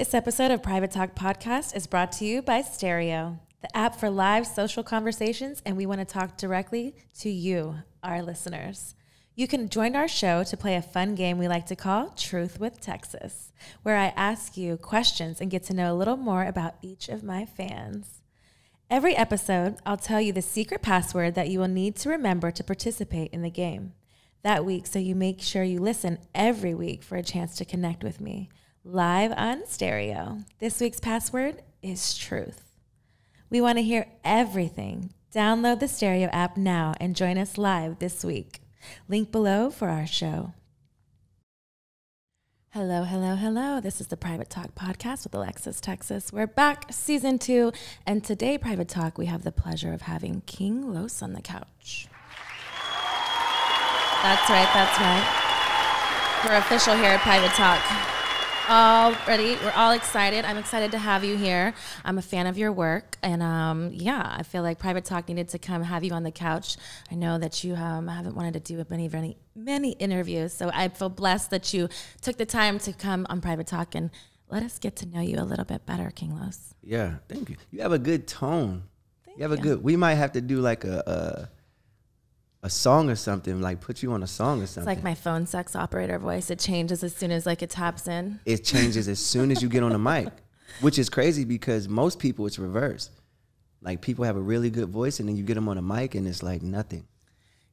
This episode of Private Talk Podcast is brought to you by Stereo, the app for live social conversations, and we want to talk directly to you, our listeners. You can join our show to play a fun game we like to call Truth with Texas, where I ask you questions and get to know a little more about each of my fans. Every episode, I'll tell you the secret password that you will need to remember to participate in the game that week, so you make sure you listen every week for a chance to connect with me live on Stereo. This week's password is truth. We want to hear everything. Download the Stereo app now and join us live this week. Link below for our show. Hello, hello, hello. This is the Private Talk Podcast with Alexis, Texas. We're back, season 2, and today, Private Talk, we have the pleasure of having King Los on the couch. That's right. We're official here at Private Talk. We're all excited. I'm excited to have you here. I'm a fan of your work, and I feel like Private Talk needed to come have you on the couch. I know that you haven't wanted to do many interviews, so I feel blessed that you took the time to come on Private Talk and let us get to know you a little bit better, King Los. Yeah, thank you. You have a good tone. We might have to do like a song or something, like put you on a song or something. It's like my phone sex operator voice. It changes as soon as like it taps in. It changes as soon as you get on the mic, which is crazy because most people it's reversed. Like people have a really good voice and then you get them on a mic and it's like nothing.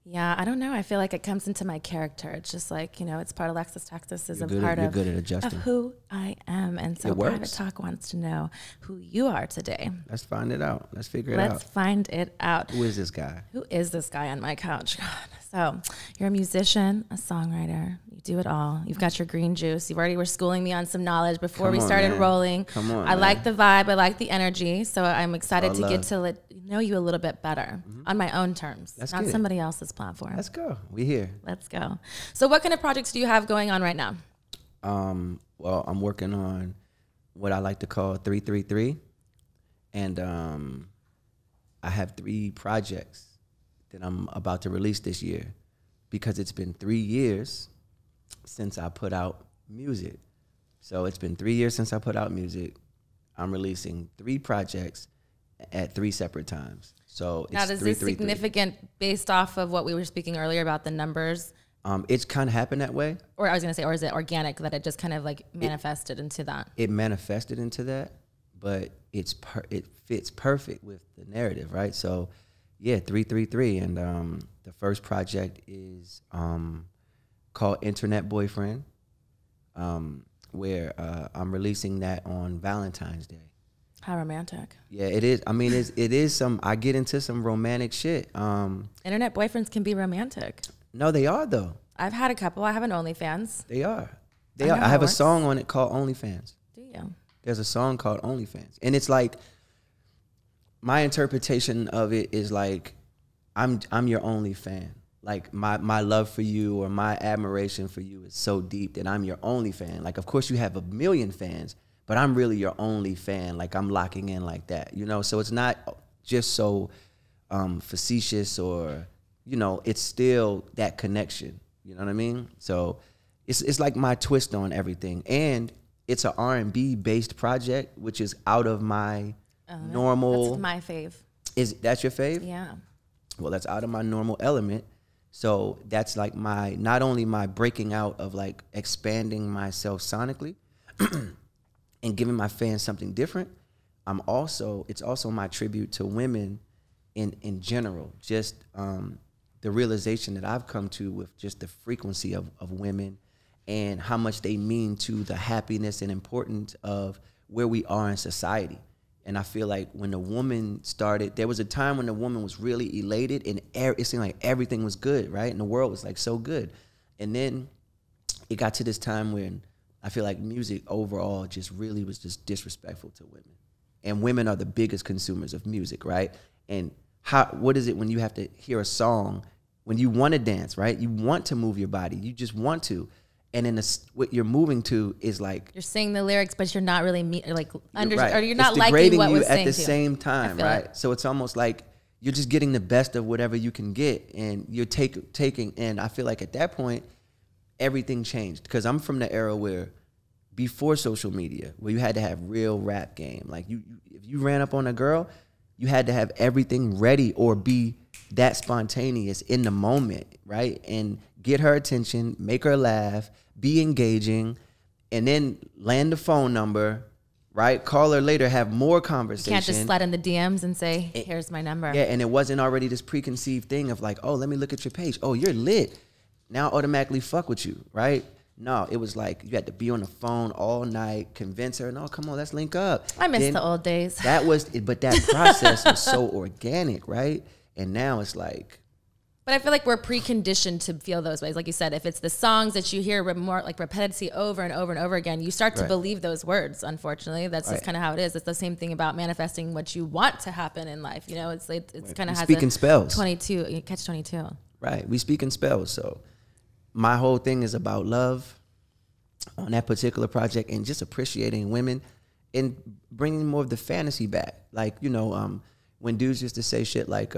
Yeah, I don't know. I feel like it comes into my character. It's just like, it's part of Alexis, Texas is You're good at of who I am. And so Private Talk wants to know who you are today. Let's find it out. Let's figure it out. Let's find it out. Who is this guy? Who is this guy on my couch? God. So you're a musician, a songwriter. You do it all. You've got your green juice. You already were schooling me on some knowledge before we started rolling. Come on, I like the vibe. I like the energy. So I'm excited to get to know you a little bit better on my own terms, not somebody else's platform. Let's go. We here. Let's go. So what kind of projects do you have going on right now? Well, I'm working on what I like to call 333. And I have 3 projects that I'm about to release this year because it's been 3 years since I put out music. So it's been 3 years since I put out music. I'm releasing 3 projects at 3 separate times. So it's now, is this significant based off of what we were speaking earlier about the numbers? It's kind of happened that way. Or I was going to say, or is it organic that it just kind of like manifested into that? It manifested into that, but it fits perfect with the narrative, right? So yeah, 333. And the first project is called Internet Boyfriend, where I'm releasing that on Valentine's Day. How romantic. Yeah, it is. I mean, it is some, I get into some romantic shit. Internet boyfriends can be romantic. No, they are though. I've had a couple. I have an OnlyFans. They are. They are. I have a song on it called OnlyFans. Do you? There's a song called OnlyFans. And it's like, my interpretation of it is like, I'm your only fan. Like my love for you or my admiration for you is so deep that I'm your only fan. Like, of course you have a million fans, but I'm really your only fan. Like I'm locking in like that, So it's not just so facetious or, it's still that connection. You know what I mean? So it's like my twist on everything. And it's an R&B based project, which is out of my normal. That's my fave. That's your fave? Yeah. Well, that's out of my normal element. So that's like not only my breaking out of like expanding myself sonically and giving my fans something different. It's also my tribute to women in general. Just the realization that I've come to with just the frequency of women and how much they mean to the happiness and importance of where we are in society. And I feel like when the woman started, there was a time when the woman was really elated and it seemed like everything was good, right? And the world was like so good. And then it got to this time when I feel like music overall just really was just disrespectful to women. And women are the biggest consumers of music, right? And what is it when you have to hear a song, when you want to dance, right? You want to move your body. You just want to. And then what you're moving to is like you're saying the lyrics, but you're not really or you're not it's liking what you was at the same time, right? So it's almost like you're just getting the best of whatever you can get, and you're taking. And I feel like at that point, everything changed because I'm from the era where before social media, where you had to have real rap game. Like if you ran up on a girl, you had to have everything ready or be that spontaneous in the moment, right? And get her attention, make her laugh, be engaging, and then land the phone number, right? Call her later, have more conversation. You can't just slide in the DMs and say, here's my number. Yeah, and it wasn't already this preconceived thing of like, oh, let me look at your page. Oh, you're lit. Now automatically fuck with you, right? No, it was like you had to be on the phone all night, convince her, no, come on, let's link up. I miss the old days. That was, but that process was so organic, right? And now it's like. But I feel like we're preconditioned to feel those ways. Like you said, if it's the songs that you hear more like repetitively over and over and over again, you start to believe those words, unfortunately. That's just kind of how it is. It's the same thing about manifesting what you want to happen in life. You know, it's kind of has speaking spells. 22, you catch 22. Right, we speak in spells, so. My whole thing is about love on that particular project and just appreciating women and bringing more of the fantasy back. Like, you know, when dudes used to say shit like,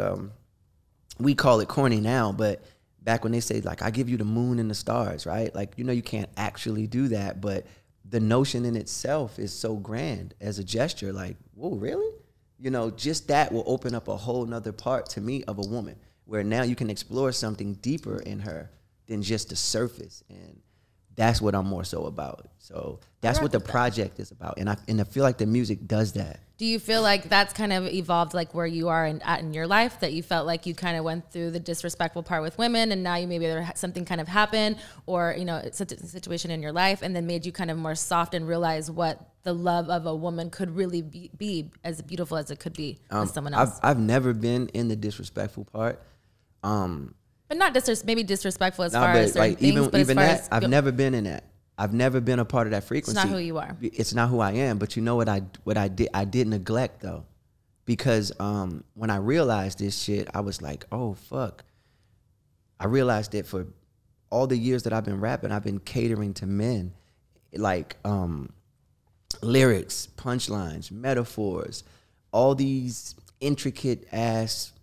we call it corny now, but back when they say like, I give you the moon and the stars, right? Like, you know, you can't actually do that, but the notion in itself is so grand as a gesture. Like, whoa, really? You know, just that will open up a whole nother part to me of a woman where now you can explore something deeper in her than just the surface, and that's what I'm more so about. So that's what the project is about, and I feel like the music does that. Do you feel like that's kind of evolved, like where you are in your life, that you felt like you kind of went through the disrespectful part with women, and now you maybe something kind of happened, or you know, it's a situation in your life, and then made you kind of more soft and realize what the love of a woman could really be as beautiful as it could be with someone else? I've never been in the disrespectful part. But not maybe disrespectful as far as certain like, things, but even as far that, I've never been in that. I've never been a part of that frequency. It's not who you are. It's not who I am. But you know what I did neglect though, because when I realized this shit, I was like, oh fuck. I realized that for all the years that I've been rapping, I've been catering to men, like lyrics, punchlines, metaphors, all these intricate ass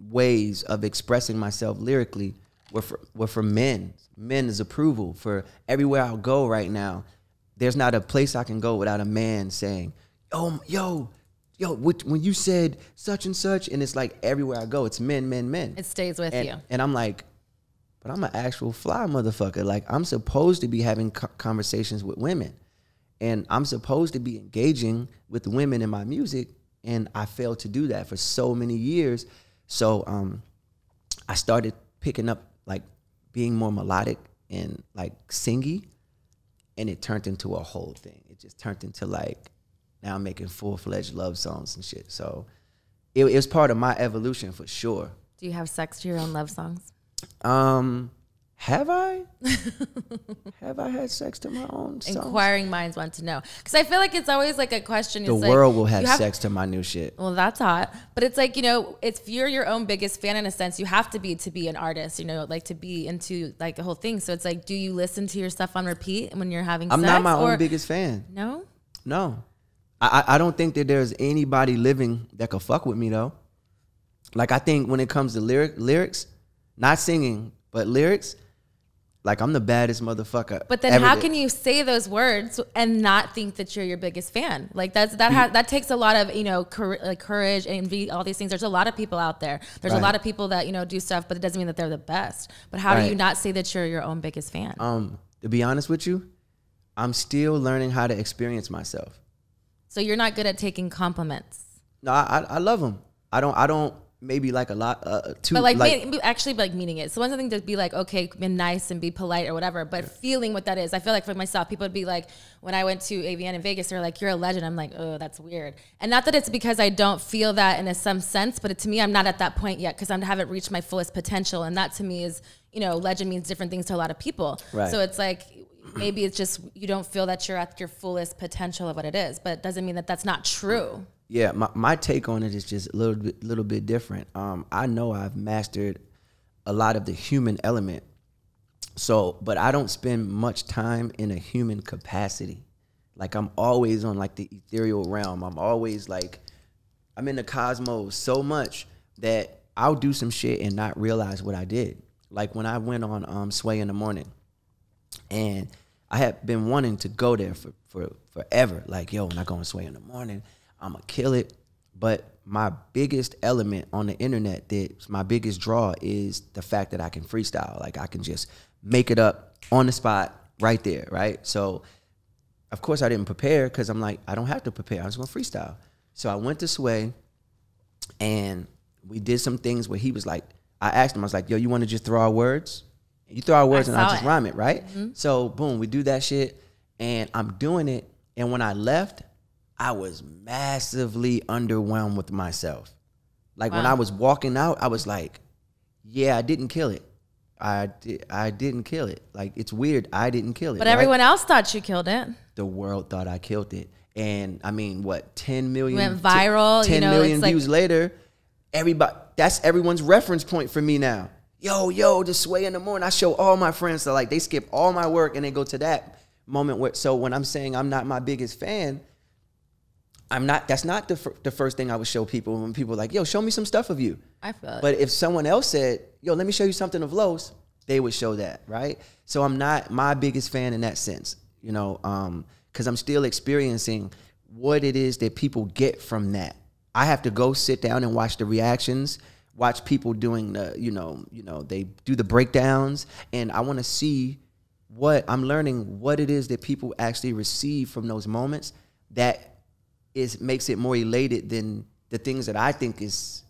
ways of expressing myself lyrically were for men's approval. For everywhere I'll go right now, there's not a place I can go without a man saying, oh, yo, when you said such and such, and it's like everywhere I go, it's men. It stays with you. And I'm like, but I'm an actual fly motherfucker. Like, I'm supposed to be having conversations with women, and I'm supposed to be engaging with the women in my music, and I failed to do that for so many years. So I started picking up, like, being more melodic and, like, singy, and it turned into a whole thing. It just turned into, like, now I'm making full-fledged love songs and shit. So it was part of my evolution for sure. Do you have sex to your own love songs? Have I? Have I had sex to my own songs? Inquiring minds want to know. Because I feel like it's always like a question. The world will have sex to my new shit. Well, that's hot. But it's like, you know, if you're your own biggest fan in a sense, you have to be an artist, you know, like to be into like the whole thing. So it's like, do you listen to your stuff on repeat when you're having sex? I'm not my own biggest fan. No? No. I don't think that there's anybody living that could fuck with me though. Like, I think when it comes to lyrics, not singing, but lyrics, like, I'm the baddest motherfucker. But then how can you say those words and not think that you're your biggest fan? Like, that takes a lot of, you know, courage and all these things. There's a lot of people out there. There's a lot of people that, you know, do stuff, but it doesn't mean that they're the best. But how do you not say that you're your own biggest fan? To be honest with you, I'm still learning how to experience myself. So you're not good at taking compliments? No, I love them. I don't. Maybe like a lot too, but like actually like meaning it. So one thing to be like, okay, be nice and be polite or whatever, but feeling what that is. I feel like for myself, people would be like, when I went to AVN in Vegas, they're like, you're a legend. I'm like, oh, that's weird. And not that it's because I don't feel that in some sense, but to me, I'm not at that point yet because I haven't reached my fullest potential. And that to me is, you know, legend means different things to a lot of people. Right. So it's like, maybe it's just, you don't feel that you're at your fullest potential of what it is, but it doesn't mean that that's not true. Yeah, my take on it is just a little bit different. I know I've mastered a lot of the human element, but I don't spend much time in a human capacity. Like, I'm always on like the ethereal realm. I'm always like, I'm in the cosmos so much that I'll do some shit and not realize what I did. Like when I went on Sway in the Morning, and I had been wanting to go there for forever. Like, yo, when I go and sway in the morning, I'm going to kill it. But my biggest element on the internet, that's my biggest draw, is the fact that I can freestyle. Like, I can just make it up on the spot right there, right? So, of course, I didn't prepare because I'm like, I don't have to prepare. I'm just going to freestyle. So I went to Sway, and we did some things where he was like, I asked him, I was like, yo, you want to just throw out words? You throw out words and I just rhyme it, right? So, boom, we do that shit, and I'm doing it. And when I left, I was massively underwhelmed with myself. Like, when I was walking out, I was like, yeah, I didn't kill it. I didn't kill it. Like, it's weird. I didn't kill it. But everyone else thought you killed it. The world thought I killed it. And I mean, what, 10 million? Went viral. 10 million views later, everybody, that's everyone's reference point for me now. Yo, the Sway in the morning. I show all my friends, so like they skip all my work and they go to that moment where, so when I'm saying I'm not my biggest fan, that's not the first thing I would show people when people are like, yo, show me some stuff of you. I feel it. But if someone else said, yo, let me show you something of Los, they would show that, right? So I'm not my biggest fan in that sense, you know, because I'm still experiencing what it is that people get from that. I have to go sit down and watch the reactions, watch people doing the, you know, they do the breakdowns, and I want to see what I'm learning, what it is that people actually receive from those moments that makes it more elated than the things that I think is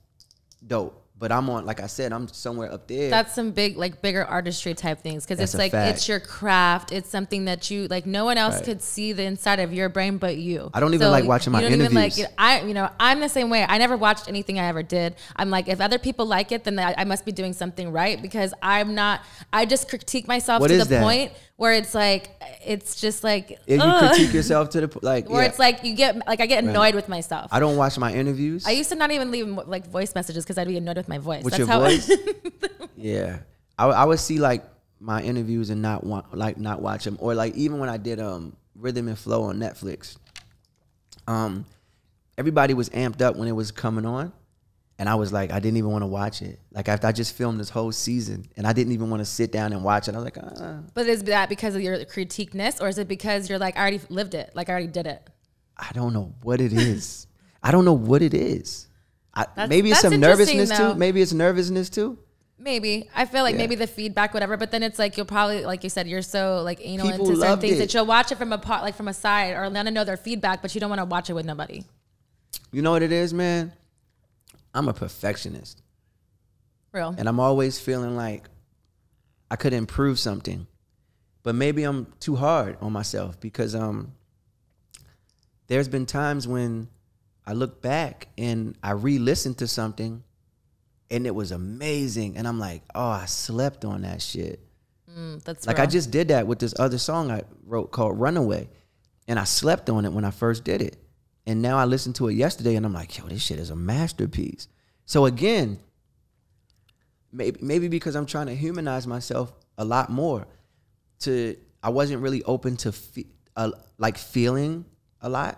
dope. But I'm on, like I said, I'm somewhere up there. That's some bigger artistry type things. Because it's like, it's your craft. It's something that you, like, no one else could see the inside of your brain but you. I don't even like watching my interviews. I'm the same way. I never watched anything I ever did. I'm like, if other people like it, then I must be doing something right, because I just critique myself to the point where it's like, it's just like, you critique yourself to the, like, where it's like, I get annoyed with myself. I don't watch my interviews. I used to not even leave like voice messages because I'd be annoyed with my voice. With your voice? Yeah. I would see like my interviews and not watch them. Or like even when I did Rhythm and Flow on Netflix, everybody was amped up when it was coming on. And I was like, I didn't even want to watch it. Like, after I just filmed this whole season, and I didn't even want to sit down and watch it. I was like, But is that because of your critiqueness, or is it because you're like, I already lived it, like I already did it? I don't know what it is. I don't know what it is. Maybe it's some nervousness too. Maybe it's nervousness too. Maybe. I feel like maybe the feedback, whatever. But then it's like, you'll probably, like you said, you're so like anal into certain things that you'll watch it from a side, or want to know their feedback, but you don't want to watch it with nobody. You know what it is, man? I'm a perfectionist. Real. And I'm always feeling like I could improve something. But maybe I'm too hard on myself, because there's been times when I look back and I re-listen to something and it was amazing. And I'm like, oh, I slept on that shit. That's like real. I just did that with this other song I wrote called Runaway. And I slept on it when I first did it. And now I listened to it yesterday and I'm like, yo, this shit is a masterpiece. So again, maybe because I'm trying to humanize myself a lot more, I wasn't really open to like feeling a lot,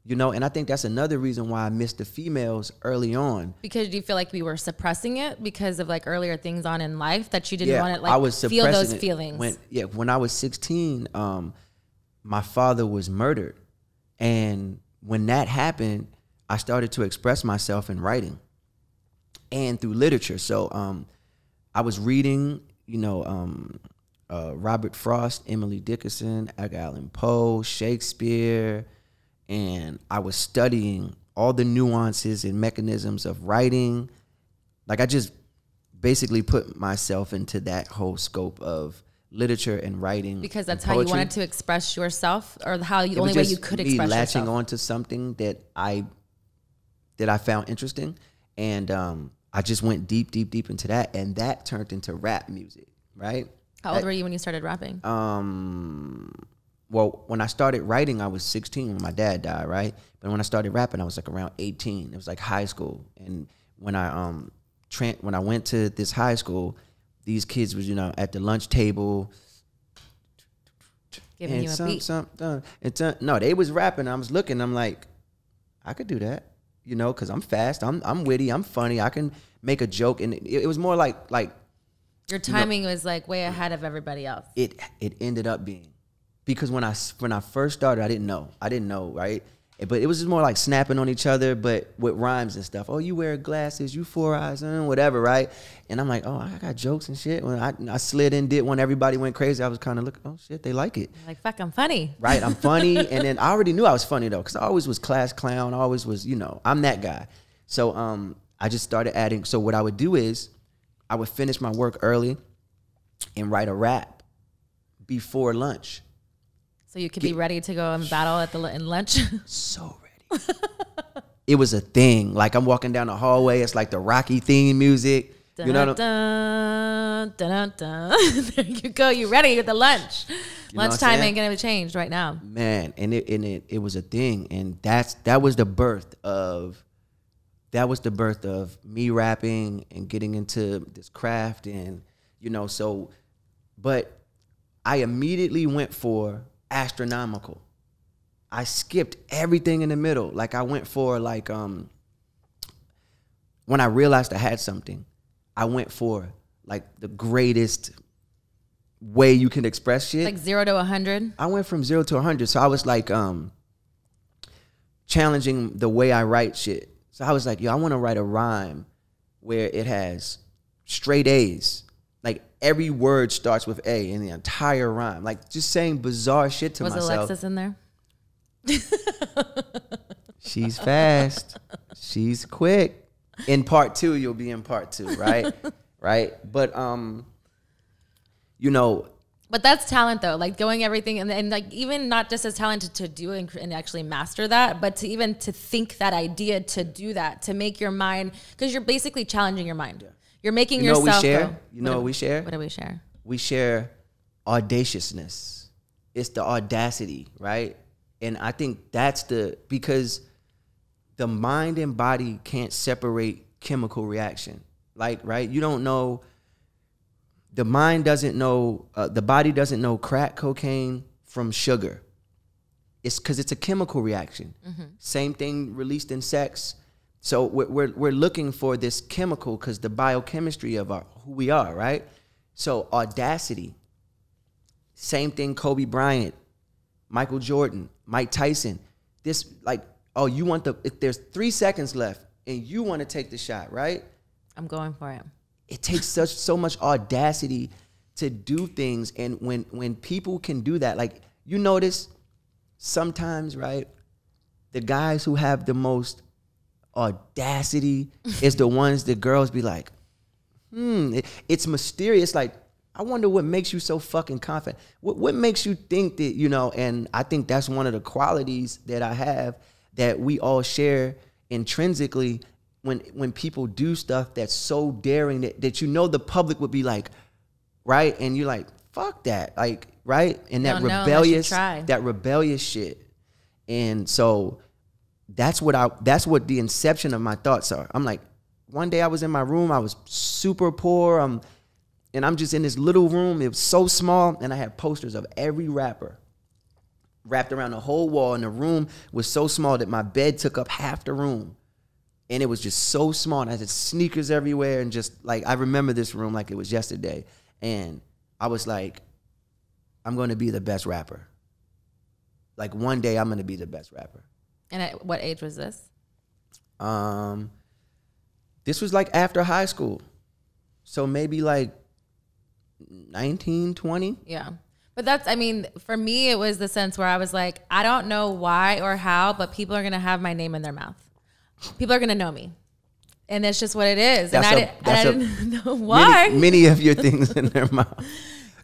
you know? And I think that's another reason why I missed the females early on. Because do you feel like we were suppressing it because of like earlier things on in life that you didn't want to like I was feel those feelings? When I was 16, my father was murdered. And when that happened, I started to express myself in writing and through literature. So I was reading, Robert Frost, Emily Dickinson, Edgar Allan Poe, Shakespeare, and I was studying all the nuances and mechanisms of writing. Like, I just basically put myself into that whole scope of literature and writing. Because that's how you wanted to express yourself, or the only way you could express yourself. Latching onto something that I found interesting, and I just went deep into that, and that turned into rap music, right? How old were you when you started rapping? Well, when I started writing, I was 16 when my dad died, right? But when I started rapping, I was like around 18. It was like high school, and when I went to this high school, these kids was, at the lunch table giving you a beat. No, they was rapping. I was looking. I'm like, I could do that, because I'm fast. I'm witty. I'm funny. I can make a joke, and it was more like your timing was like way ahead of everybody else. It ended up being. because when I first started, I didn't know, right? But it was just more like snapping on each other, but with rhymes and stuff. Oh, you wear glasses, you 4 eyes, whatever, right? And I'm like, oh, I got jokes and shit. When I slid in, did one, everybody went crazy. I was kind of looking, oh shit, they like it. Like, fuck, I'm funny. Right, I'm funny. And then I already knew I was funny though, because I always was class clown. I always was, I'm that guy. So I just started adding. So what I would do is I would finish my work early and write a rap before lunch. So you could be ready to go and battle in lunch? So ready. It was a thing. Like I'm walking down the hallway. It's like the Rocky theme music. Dun, you know dun, dun, dun. There you go. You ready with the lunch. Lunchtime ain't going to be changed right now. Man, and it was a thing. And that was the birth of me rapping and getting into this craft. And, so, but I immediately went for astronomical. I skipped everything in the middle. Like I went for like when I realized I had something, I went for like the greatest way you can express shit. Like 0 to 100? I went from 0 to 100. So I was like challenging the way I write shit. So I was like, yo, I want to write a rhyme where it has straight A's. Like every word starts with A in the entire rhyme. Like just saying bizarre shit to myself. Was Alexis in there? She's fast. She's quick. In part 2, you'll be in part 2, right? Right. But But that's talent though, like going everything and like even not just as talented to do and actually master that, but to even to think that idea, to do that, to make your mind, because you're basically challenging your mind. Yeah. You're making yourself what we share? go. You know what we share? What do we share? We share audaciousness. It's the audacity, right? And I think that's because the mind and body can't separate chemical reaction. Like, right? You don't know, the mind doesn't know, the body doesn't know crack cocaine from sugar. It's because it's a chemical reaction. Mm-hmm. Same thing released in sex. So we're looking for this chemical because the biochemistry of who we are, right? So audacity. Same thing, Kobe Bryant, Michael Jordan, Mike Tyson. This like, oh, if there's 3 seconds left and you want to take the shot, right? I'm going for it. It takes so much audacity to do things. And when people can do that, like you notice sometimes, right, the guys who have the most audacity is the ones that girls be like, it's mysterious. Like, I wonder what makes you so fucking confident. What makes you think that, and I think that's one of the qualities that I have that we all share intrinsically. When people do stuff that's so daring that the public would be like, right? And you're like, fuck that. Like, right? And that rebellious shit. And so that's what the inception of my thoughts are. I'm like, one day I was in my room, I was super poor, and I'm just in this little room. It was so small, and I had posters of every rapper wrapped around the whole wall, and the room was so small that my bed took up half the room. And it was just so small, and I had sneakers everywhere, and just like, I remember this room like it was yesterday. And I was like, I'm going to be the best rapper. Like one day I'm going to be the best rapper. And at what age was this? This was like after high school. So maybe like 19, 20. Yeah. But for me, it was the sense where I was like, I don't know why or how, but people are going to have my name in their mouth. People are going to know me. And that's just what it is. And I didn't know why. Many of your things in their mouth.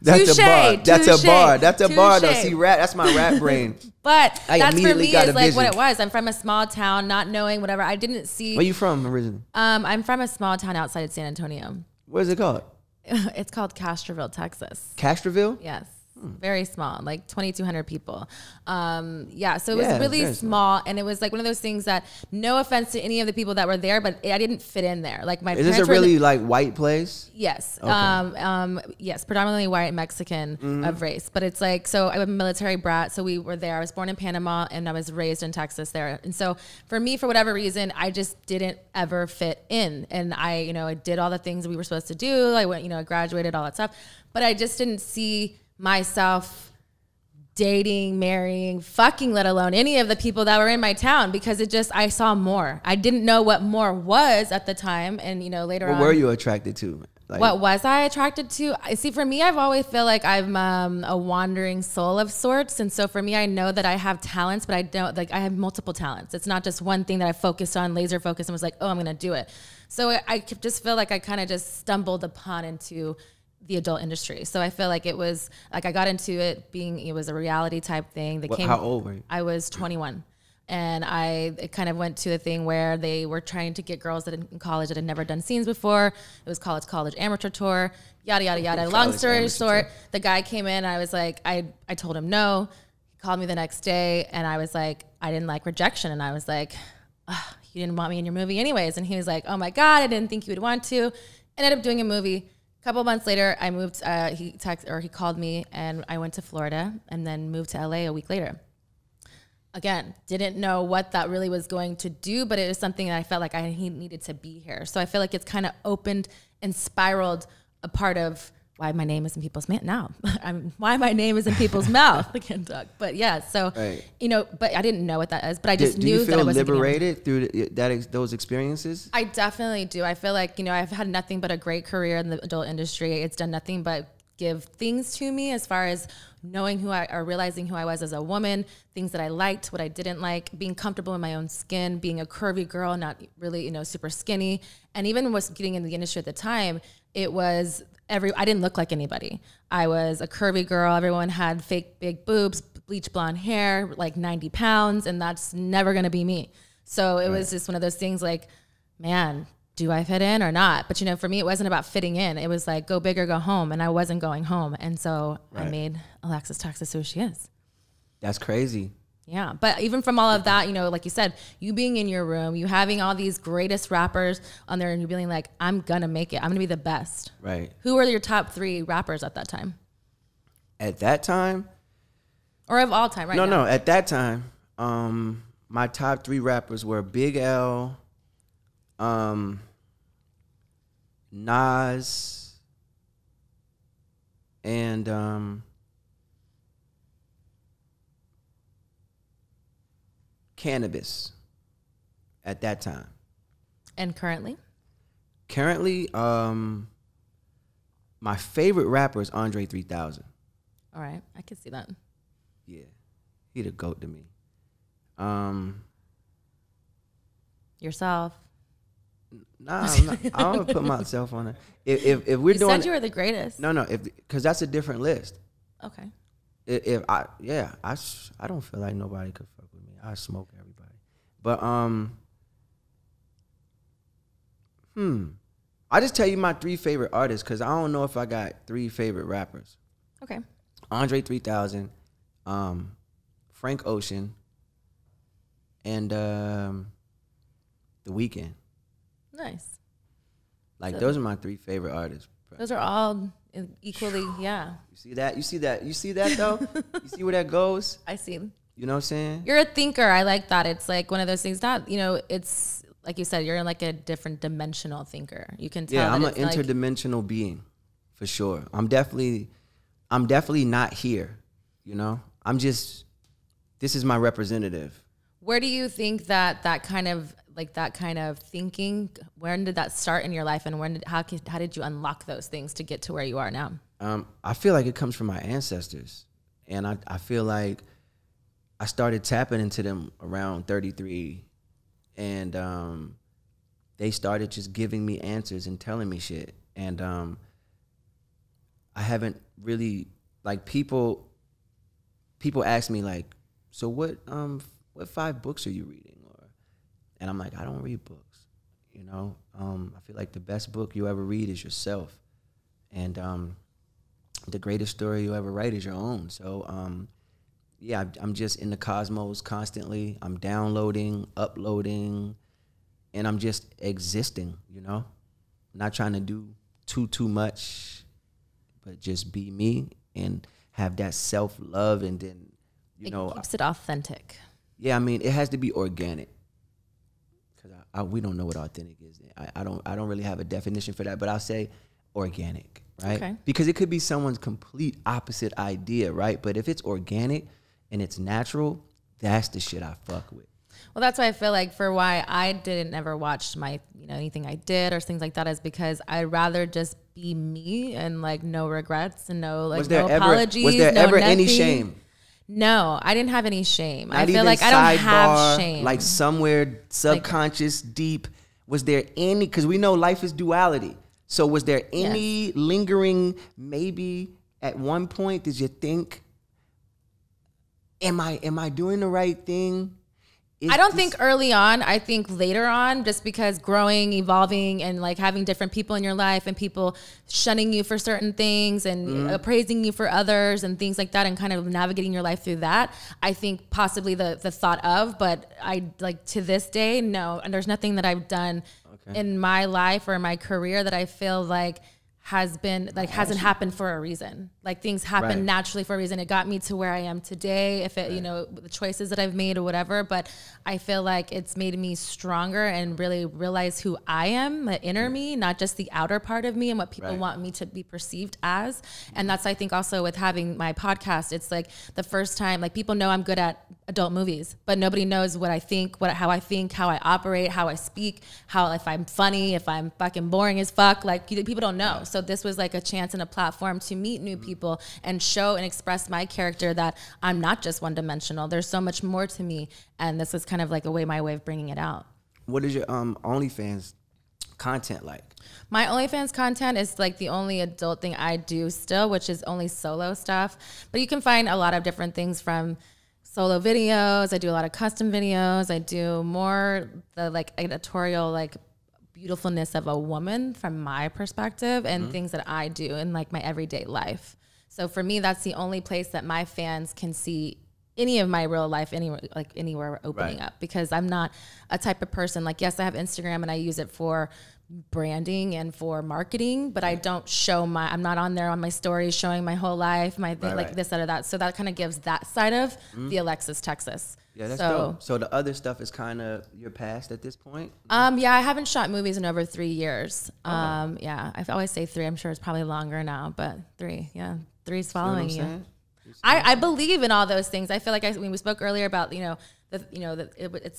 That's a bar. That's a bar. That's a bar though. See, rap, that's my rap brain. But that's for me is like what it was. I'm from a small town, not knowing whatever. I didn't see. Where you from originally? I'm from a small town outside of San Antonio. What is it called? It's called Castroville, Texas. Castroville? Yes. Very small, like 2,200 people. Yeah, so it was really small, and it was like one of those things that, no offense to any of the people that were there, but I didn't fit in there. Like my parents. Is this a really like white place? Yes. Okay. Yes, predominantly white Mexican of race, but it's like, so I'm a military brat, so we were there. I was born in Panama, and I was raised in Texas there, and so for me, for whatever reason, I just didn't ever fit in, and I did all the things we were supposed to do. I went, I graduated, all that stuff, but I just didn't see myself dating, marrying, fucking, let alone any of the people that were in my town, because I saw more. I didn't know what more was at the time. And, later on. What were you attracted to? Like, what was I attracted to? See, for me, I've always felt like I'm a wandering soul of sorts. And so for me, I know that I have talents, but I have multiple talents. It's not just one thing that I focused on, laser focused, and was like, oh, I'm going to do it. So I just feel like I kind of just stumbled upon into the adult industry. So I feel like it was like I got into it was a reality type thing. How old were you? I was 21. And it kind of went to a thing where they were trying to get girls that in college that had never done scenes before. It was college amateur tour, yada, yada, yada. Long story short, the guy came in and I was like, I told him no. He called me the next day and I was like, I didn't like rejection. And I was like, you didn't want me in your movie anyways. And he was like, oh my God, I didn't think you would want to. Ended up doing a movie. A couple months later, I moved, he called me and I went to Florida and then moved to LA a week later. Again, didn't know what that really was going to do, but it was something that I felt like he needed to be here. So I feel like it's kind of opened and spiraled a part of why my name is in people's mouth now. Why my name is in people's mouth. I can't talk. But yeah, so, right. But I didn't know what that is, but I just knew that I wasn't liberated through those experiences? I definitely do. I feel like, I've had nothing but a great career in the adult industry. It's done nothing but give things to me as far as knowing or realizing who I was as a woman, things that I liked, what I didn't like, being comfortable in my own skin, being a curvy girl, not really, super skinny. And even was getting in the industry at the time, it was I didn't look like anybody. I was a curvy girl. Everyone had fake big boobs, bleach blonde hair, like 90 pounds, and that's never going to be me. So it was just one of those things like, man, do I fit in or not? But, for me, it wasn't about fitting in. It was like, go big or go home. And I wasn't going home. And so I made Alexis Texas who she is. That's crazy. Yeah. But even from all of that, like you said, you being in your room, you having all these greatest rappers on there and you being like, I'm going to make it. I'm going to be the best. Right. Who were your top 3 rappers at that time? At that time? Or of all time, right now? No. At that time, my top 3 rappers were Big L, Nas, and Cannabis at that time. And currently? Currently, my favorite rapper is Andre 3000. All right, I can see that. Yeah, he the GOAT to me. Yourself? Nah, I don't put myself on it. If we're doing, you said you were the greatest. No, because that's a different list. Okay. I don't feel like nobody could fuck with me. I smoke everybody, but I just tell you my 3 favorite artists because I don't know if I got 3 favorite rappers. Okay. Andre 3000, Frank Ocean, and The Weeknd. Nice. Like, those are my 3 favorite artists. Those are all equally, yeah. You see that? You see that though? You see where that goes? I see. You know what I'm saying? You're a thinker. I like that. It's like one of those things, it's like you said, you're in like a different dimensional thinker. You can tell. Yeah, I'm an interdimensional being for sure. I'm definitely not here, this is my representative. Where do you think that kind of thinking, when did that start in your life, and how did you unlock those things to get to where you are now? I feel like it comes from my ancestors, and I feel like I started tapping into them around 33, and they started just giving me answers and telling me shit, and I haven't really, like, people ask me like, so what 5 books are you reading? And I'm like, I don't read books, I feel like the best book you ever read is yourself. And the greatest story you ever write is your own. So, yeah, I'm just in the cosmos constantly. I'm downloading, uploading, and I'm just existing, not trying to do too much, but just be me and have that self-love. And then, it keeps it authentic. Yeah, I mean, it has to be organic. We don't know what authentic is. I don't really have a definition for that, but I'll say organic, right? Okay. Because it could be someone's complete opposite idea, right? But if it's organic and it's natural, that's the shit I fuck with. Well, that's why I feel like for why I didn't ever watch my, anything I did or things like that is because I'd rather just be me and like no regrets and no like no apologies. Was there ever any shame? No, I didn't have any shame. Not I feel like I don't have shame. Like somewhere subconscious, deep, was there any, because we know life is duality. So was there any lingering, maybe at one point, did you think, am I doing the right thing? I don't think early on. I think later on, just because growing, evolving, and like having different people in your life and people shunning you for certain things and appraising you for others and things like that and kind of navigating your life through that. I think possibly the thought of, but I like to this day, no. And there's nothing that I've done in my life or my career that I feel like has been like hasn't happened for a reason. Like things happen naturally for a reason. It got me to where I am today. If it, the choices that I've made or whatever, but I feel like it's made me stronger and really realize who I am, the inner me, not just the outer part of me and what people want me to be perceived as. And that's, I think also with having my podcast, it's like the first time, like people know I'm good at adult movies, but nobody knows what I think, how I operate, how I speak, if I'm funny, if I'm fucking boring as fuck, like people don't know. So this was like a chance and a platform to meet new people and show and express my character that I'm not just one dimensional. There's so much more to me. And this was kind of like my way of bringing it out. What is your OnlyFans content like? My OnlyFans content is like the only adult thing I do still, which is only solo stuff. But you can find a lot of different things from solo videos. I do a lot of custom videos. I do more the like editorial, like beautifulness of a woman from my perspective and things that I do in like my everyday life. So for me, that's the only place that my fans can see any of my real life anywhere opening up, because I'm not a type of person like, yes, I have Instagram and I use it for branding and for marketing, but I don't show I'm not on there on my stories showing my whole life, this, that, or that. So that kind of gives that side of the Alexis, Texas. Yeah, that's dope. So the other stuff is kind of your past at this point? Yeah, I haven't shot movies in over 3 years. Yeah, I always say 3. I'm sure it's probably longer now, but 3, yeah. 3's following you. I believe in all those things. I feel like when we spoke earlier about, is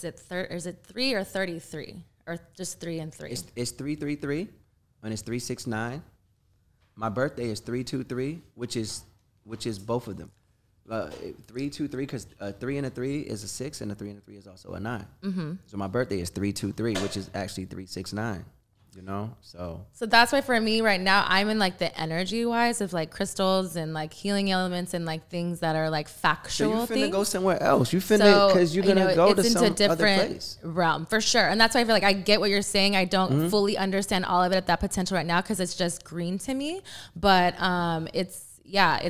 it 3 or 33? Or just 3 and 3? It's 333 and it's 369. My birthday is 323, which is both of them. 323 because 3 and a 3 is a 6 and a 3 and a 3 is also a 9. So my birthday is 323, which is actually 369. So that's why for me right now, I'm in like the energy wise of like crystals and like healing elements and like things that are like factual. So you finna go somewhere else. You finna, because you're gonna go to some different other place. Realm for sure. And that's why I feel like I get what you're saying. I don't fully understand all of it at that potential right now because it's just green to me. But it's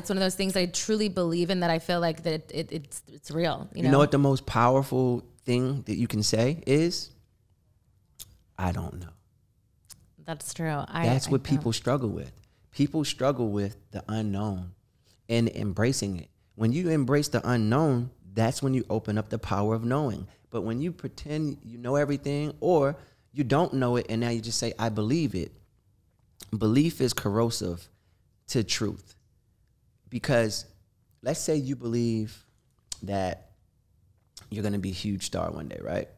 one of those things I truly believe in, that I feel like that it's real. You know what the most powerful thing that you can say is, I don't know. That's true. That's what people struggle with. People struggle with the unknown and embracing it. When you embrace the unknown, that's when you open up the power of knowing. But when you pretend you know everything, or you don't know it and now you just say, I believe it, belief is corrosive to truth. Because let's say you believe that you're going to be a huge star one day, right?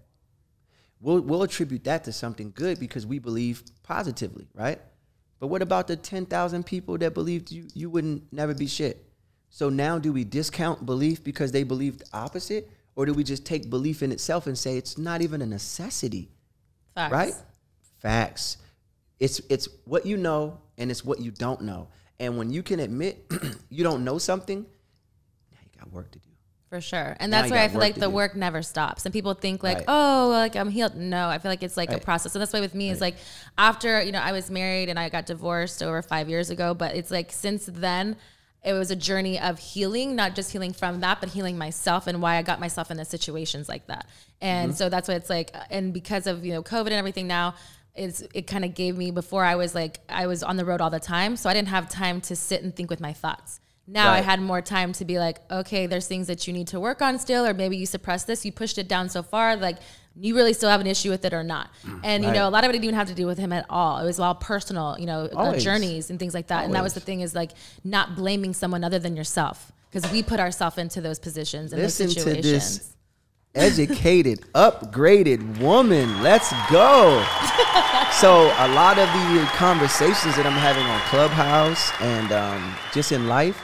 We'll attribute that to something good because we believe positively, right? But what about the 10,000 people that believed you wouldn't never be shit? So now do we discount belief because they believed the opposite? Or do we just take belief in itself and say it's not even a necessity? Facts. Right? Facts. It's what you know and it's what you don't know. And when you can admit you don't know something, now you got work to do. For sure. And that's why I feel like the work never stops. And people think like, oh, like I'm healed. No, I feel like it's like a process. So that's why with me is like after, I was married and I got divorced over 5 years ago. But it's like since then, it was a journey of healing, not just healing from that, but healing myself and why I got myself in the situations like that. And so that's what it's like. And because of, COVID and everything now, it kind of gave me, before I was on the road all the time. So I didn't have time to sit and think with my thoughts. Now I had more time to be like, okay, there's things that you need to work on still, or maybe you suppressed this, you pushed it down so far, like you really still have an issue with it or not. And, you know, a lot of it didn't even have to do with him at all. It was all personal, you know, journeys and things like that. And that was the thing, is like not blaming someone other than yourself, because we put ourselves into those positions and those situations. To this educated, upgraded woman. Let's go. So a lot of the conversations that I'm having on Clubhouse and just in life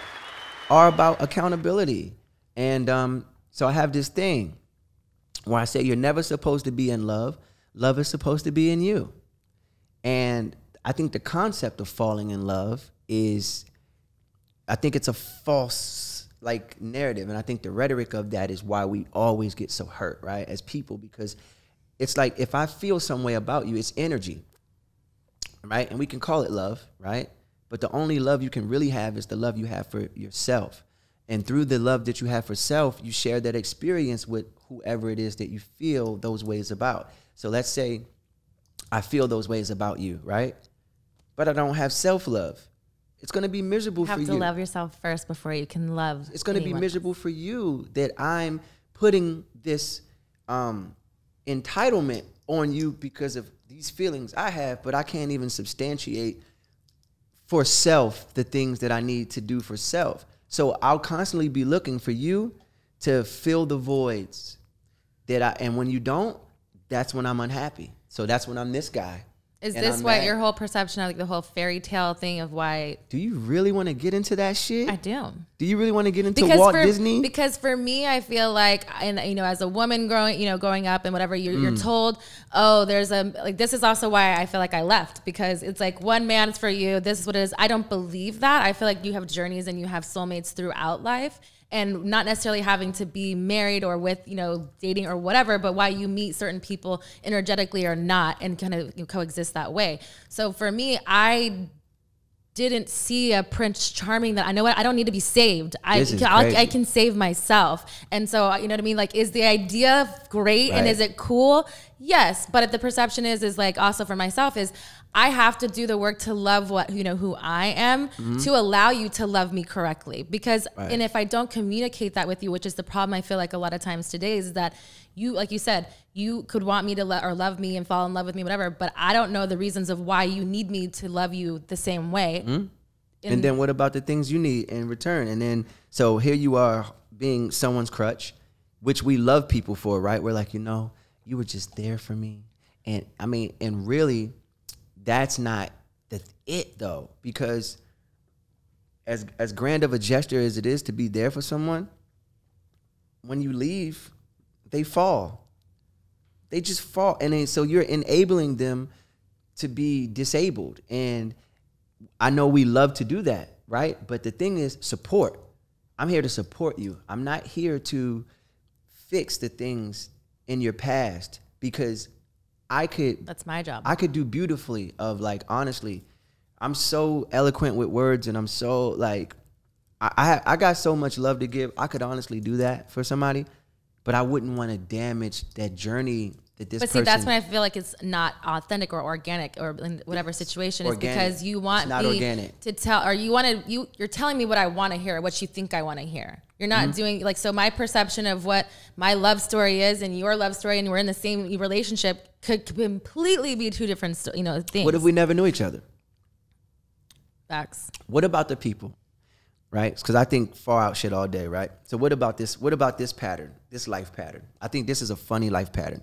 are about accountability. And so I have this thing where I say you're never supposed to be in love. Love is supposed to be in you. And I think the concept of falling in love is, I think it's a false like narrative. And I think the rhetoric of that is why we always get so hurt, right, as people, because it's like, if I feel some way about you, it's energy, right? And we can call it love, right? But the only love you can really have is the love you have for yourself. And through the love that you have for self, you share that experience with whoever it is that you feel those ways about. So let's say I feel those ways about you, right? But I don't have self-love. It's going to be miserable for you. You have to love yourself first before you can love It's going to be miserable for you that I'm putting this entitlement on you because of these feelings I have, but I can't even substantiate for self the things that I need to do for self. So I'll constantly be looking for you to fill the voids and when you don't, that's when I'm unhappy. So that's when I'm this guy. Is this what your whole perception of like the whole fairy tale thing of why? Do you really want to get into that shit? I do. Do you really want to get into Walt Disney? Because for me, I feel like, and you know, as a woman growing up and whatever, you're told, oh, there's this is also why I feel like I left, because it's like one man is for you. This is what it is. I don't believe that. I feel like you have journeys and you have soulmates throughout life. And not necessarily having to be married or with, you know, dating or whatever, but why you meet certain people energetically or not and kind of coexist that way. So for me, I didn't see a Prince Charming that I know what I don't need to be saved. I can save myself. And so, you know what I mean? Like, is the idea great and is it cool? Yes. But the perception is like also for myself is I have to do the work to love who I am to allow you to love me correctly. Because, and if I don't communicate that with you, which is the problem I feel like a lot of times today, is that you, like you said, you could want me to love me and fall in love with me, whatever, but I don't know the reasons of why you need me to love you the same way. And then what about the things you need in return? And then, so here you are being someone's crutch, which we love people for, right? We're like, you were just there for me. And I mean, and really, that's not it though, because as grand of a gesture as it is to be there for someone, when you leave, they fall. They just fall. And then, so you're enabling them to be disabled. And I know we love to do that, right? But the thing is, support. I'm here to support you. I'm not here to fix the things in your past, because that's my job. I could do beautifully of like, honestly, I'm so eloquent with words and I'm so like, I got so much love to give. I could honestly do that for somebody, but I wouldn't want to damage that journey that this person. But see, that's when I feel like it's not authentic or organic or in whatever situation is, because you want me to tell, or you're telling me what I want to hear, what you think I want to hear. You're not doing like, so my perception of what my love story is and your love story, and we're in the same relationship, could completely be two different, things. What if we never knew each other? Facts. What about the people, right? Because I think far out shit all day, right? So what about this? What about this pattern, this life pattern? I think this is a funny life pattern.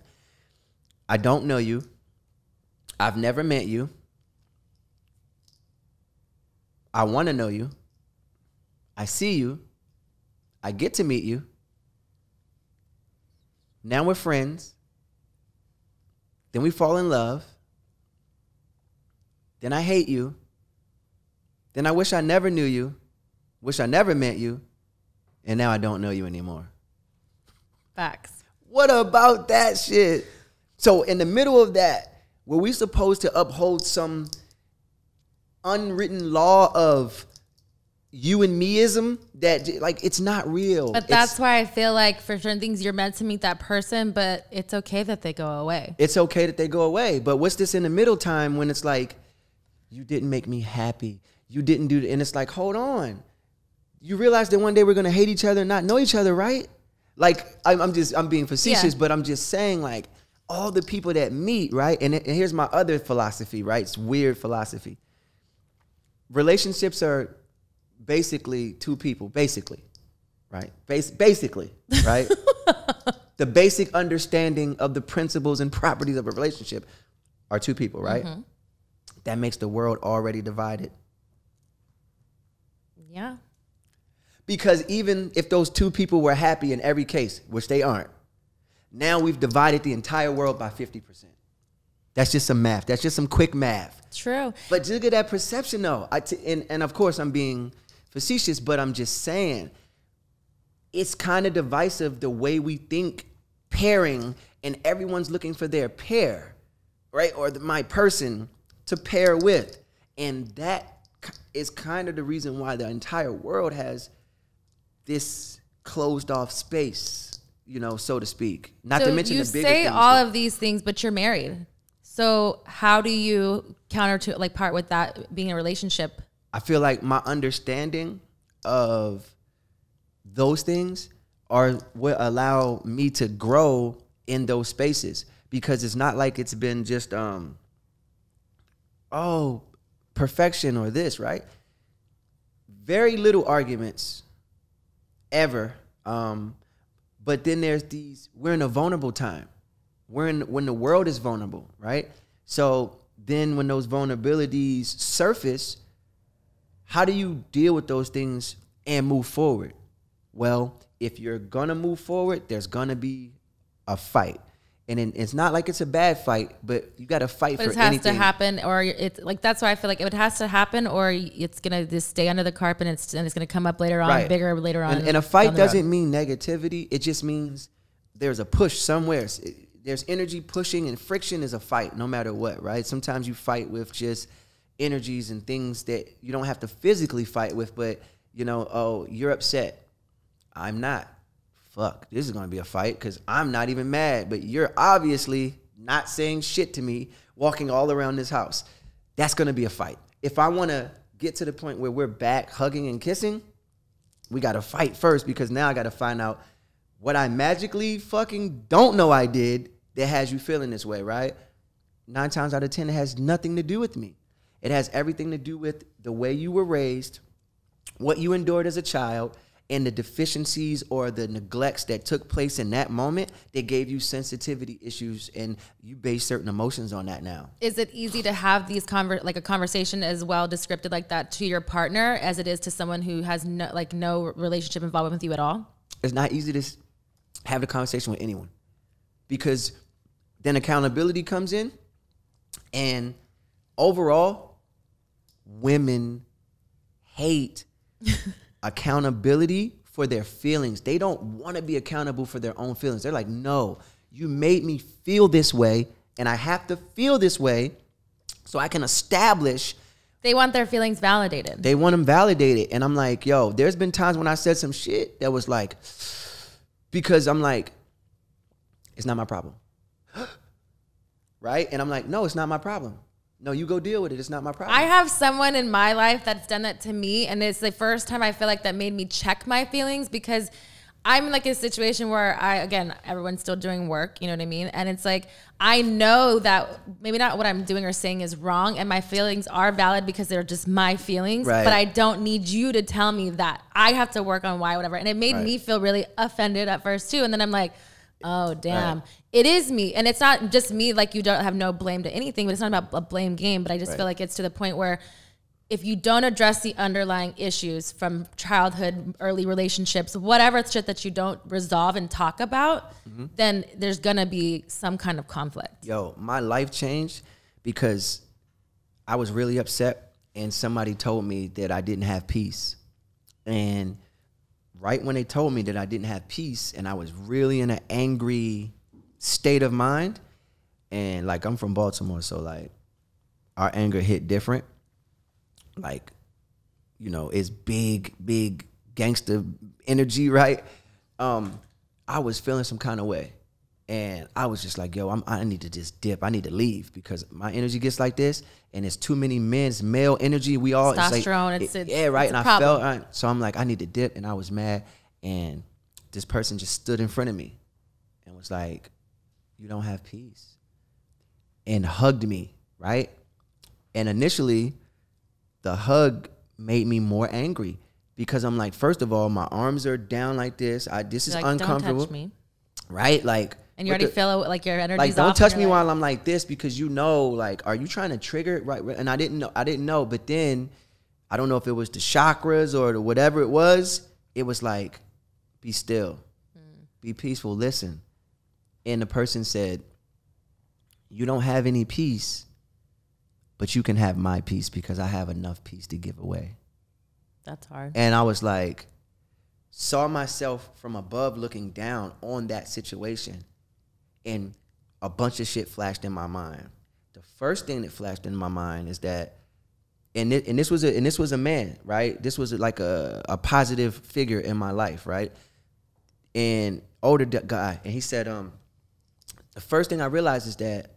I don't know you. I've never met you. I want to know you. I see you. I get to meet you. Now we're friends. Then we fall in love. Then I hate you. Then I wish I never knew you. Wish I never met you. And now I don't know you anymore. Facts. What about that shit? So in the middle of that, were we supposed to uphold some unwritten law of you and meism that like it's not real? But that's why I feel like for certain things you're meant to meet that person, but it's okay that they go away. It's okay that they go away. But what's this in the middle time when it's like, you didn't make me happy. You didn't do it. And it's like, hold on. you realize that one day we're gonna hate each other and not know each other, right? Like, I'm being facetious, but I'm just saying, like, all the people that meet, right? And here's my other philosophy, right? It's weird philosophy. Relationships are basically two people, basically, right? Basically, right? The basic understanding of the principles and properties of a relationship are two people, right? Mm-hmm. That makes the world already divided. Yeah. Because even if those two people were happy in every case, which they aren't, now we've divided the entire world by 50%. That's just some math. That's just some quick math. True. But look at that perception, though. And of course, I'm being facetious, but I'm just saying it's kind of divisive the way we think pairing, and everyone's looking for their pair, right? Or my person to pair with. And that is kind of the reason why the entire world has this closed off space, you know, so to speak. Not to mention the bigger things. You say all of these things, but you're married. So how do you part with that being a relationship? I feel like my understanding of those things are what allow me to grow in those spaces, because it's not like it's been just perfection or this, right? Very little arguments ever, but then there's we're in a vulnerable time. When the world is vulnerable, right? So then when those vulnerabilities surface, how do you deal with those things and move forward? Well, if you're gonna move forward, there's gonna be a fight. And it's not like it's a bad fight, but you got to fight for anything. But it has to happen, or it's like, that's why I feel like it has to happen, or it's going to just stay under the carpet and it's going to come up later on, bigger later on. And a fight doesn't mean negativity. It just means there's a push somewhere. There's energy pushing, and friction is a fight no matter what, right? Sometimes you fight with just energies and things that you don't have to physically fight with, but, you know, oh, you're upset. I'm not. Fuck, this is going to be a fight because I'm not even mad, but you're obviously not saying shit to me walking all around this house. That's going to be a fight. If I want to get to the point where we're back hugging and kissing, we got to fight first, because now I got to find out what I magically fucking don't know I did that has you feeling this way, right? 9 times out of 10, it has nothing to do with me. It has everything to do with the way you were raised, what you endured as a child, and the deficiencies or the neglects that took place in that moment that gave you sensitivity issues, and you base certain emotions on that now. Is it easy to have these a conversation as well descripted like that to your partner as it is to someone who has no relationship involvement with you at all? It's not easy to have a conversation with anyone, because then accountability comes in, and overall, women hate accountability for their feelings. They don't want to be accountable for their own feelings. They're like, no, you made me feel this way, and I have to feel this way so I can establish. They want their feelings validated. They want them validated. And I'm like, yo, there's been times when I said some shit that was like, because I'm like, it's not my problem. Right? And I'm like, no, it's not my problem. No, you go deal with it. It's not my problem. I have someone in my life that's done that to me, and it's the first time I feel like that made me check my feelings, because I'm in like a situation where everyone's still doing work, you know what I mean? And it's like, I know that maybe not what I'm doing or saying is wrong, and my feelings are valid because they're just my feelings, right. But I don't need you to tell me that. I have to work on why, whatever. And it made me feel really offended at first too. And then I'm like, oh, damn. Right. It is me. And it's not just me, like you don't have no blame to anything, but it's not about a blame game. But I just feel like it's to the point where if you don't address the underlying issues from childhood, early relationships, whatever shit that you don't resolve and talk about, then there's going to be some kind of conflict. Yo, my life changed because I was really upset and somebody told me that I didn't have peace. And right when they told me that I didn't have peace, and I was really in an angry state of mind, and like I'm from Baltimore, so like our anger hit different. Like, you know, it's big gangster energy, right? I was feeling some kind of way, And I was just like, yo, I need to just dip. I need to leave because my energy gets like this, and it's too many men's male energy. We all testosterone. It's like, yeah, right. And I felt so. I'm like, I need to dip, and I was mad. And this person just stood in front of me and was like, "You don't have peace," and hugged me, right? And initially, the hug made me more angry because I'm like, first of all, my arms are down like this. This is uncomfortable. Don't touch me. Right? Like, and you already feel like your energy's like, don't off touch me while I'm like this because like, are you trying to trigger it? Right? And I didn't know. But then I don't know if it was the chakras or whatever it was. It was like, be still, be peaceful, listen. And the person said, you don't have any peace, but you can have my peace because I have enough peace to give away. That's hard. And I was like, saw myself from above looking down on that situation, and a bunch of shit flashed in my mind. The first thing that flashed in my mind is that, and this was a man, right? This was like a positive figure in my life, right? And older guy, and he said, the first thing I realized is that,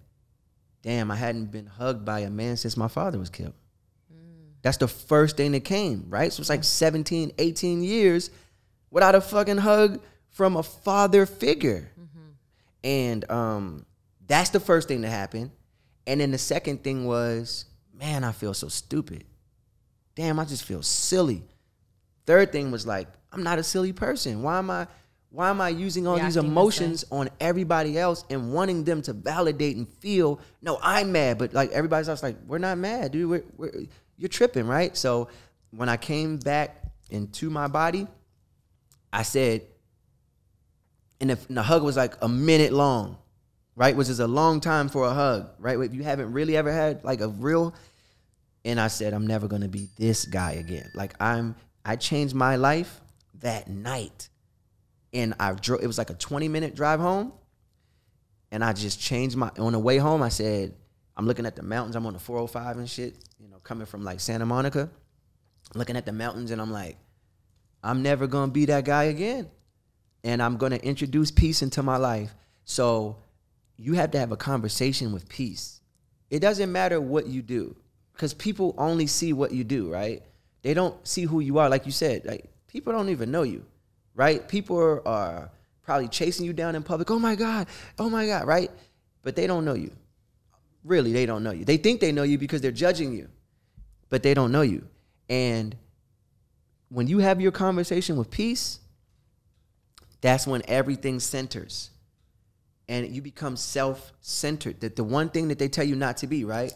damn, I hadn't been hugged by a man since my father was killed. That's the first thing that came, right? So it's like 17, 18 years without a fucking hug from a father figure. And that's the first thing that happened. And then the second thing was, man, I feel so stupid. Damn, I just feel silly. Third thing was like, I'm not a silly person. Why am I using all these emotions on everybody else and wanting them to validate and feel, no, I'm mad. But like everybody's else like, we're not mad, dude. You're tripping, right? So when I came back into my body, I said, and the hug was like a minute long, right? Which is a long time for a hug, right? If you haven't really ever had like a real, and I said, I'm never gonna be this guy again. Like I changed my life that night. And it was like a 20-minute drive home. And I just changed on the way home, I said, I'm looking at the mountains. I'm on the 405 and shit, coming from like Santa Monica, looking at the mountains, and I'm like, I'm never going to be that guy again. And I'm going to introduce peace into my life. So you have to have a conversation with peace. It doesn't matter what you do because people only see what you do, right? They don't see who you are. Like you said, like people don't even know you, right? People are probably chasing you down in public. Oh my God, right? But they don't know you. Really, they don't know you. They think they know you because they're judging you, but they don't know you. And when you have your conversation with peace, that's when everything centers and you become self-centered. That the one thing that they tell you not to be, right?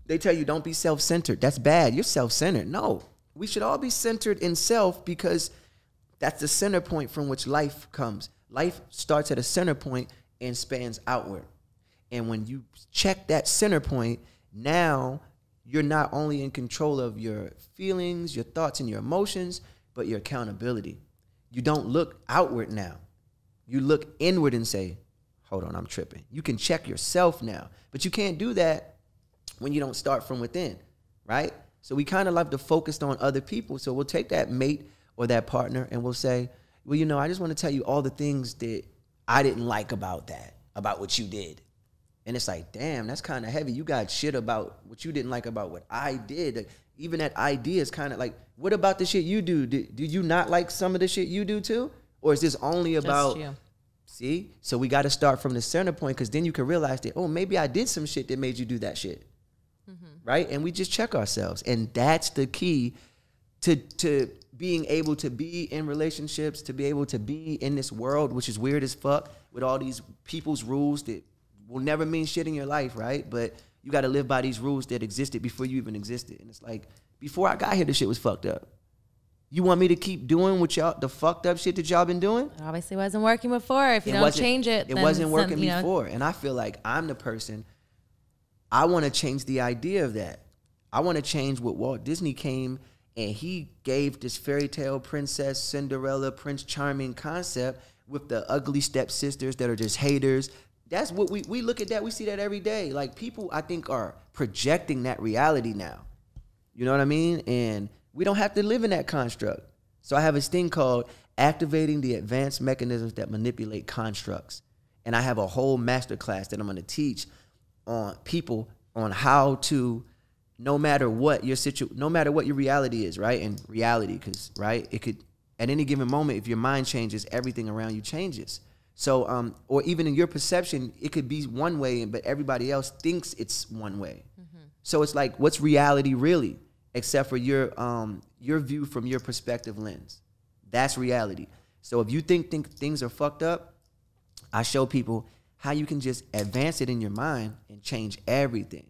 They tell you don't be self-centered. That's bad. You're self-centered. No, we should all be centered in self because that's the center point from which life comes. Life starts at a center point and spans outward. And when you check that center point, now you're not only in control of your feelings, your thoughts, and your emotions, but your accountability. You don't look outward now. You look inward and say, hold on, I'm tripping. You can check yourself now, but you can't do that when you don't start from within, right? So we kind of like to focus on other people. So we'll take that mate or that partner and we'll say, well, I just want to tell you all the things that I didn't like about what you did. And it's like, damn, that's kind of heavy. You got shit about what you didn't like about what I did. Like, even that idea is kind of like, what about the shit you do? Do you not like some of the shit you do too? Or is this only about you? See? So we got to start from the center point because then you can realize that, oh, maybe I did some shit that made you do that shit. Right? And we just check ourselves. And that's the key to being able to be in relationships, to be able to be in this world, which is weird as fuck, with all these people's rules that will never mean shit in your life, right? But you got to live by these rules that existed before you even existed. And it's like, before I got here, the shit was fucked up. You want me to keep doing what the fucked up shit that y'all been doing? It obviously wasn't working before. If you don't change it, it wasn't working before. And I feel like I'm the person, I want to change the idea of that. I want to change what Walt Disney came and he gave this fairy tale princess, Cinderella, Prince Charming concept with the ugly stepsisters that are just haters. That's what we look at that. We see that every day. Like people, I think, are projecting that reality now. You know what I mean? And we don't have to live in that construct. So I have this thing called activating the advanced mechanisms that manipulate constructs. and I have a whole master class that I'm going to teach on people on how to, no matter what your no matter what your reality is, right? And reality, because, right, it could, at any given moment, if your mind changes, everything around you changes. So, or even in your perception, it could be one way, but everybody else thinks it's one way. Mm-hmm. So it's like, what's reality really, except for your view from your perspective lens? That's reality. So if you think things are fucked up, I show people how you can just advance it in your mind and change everything.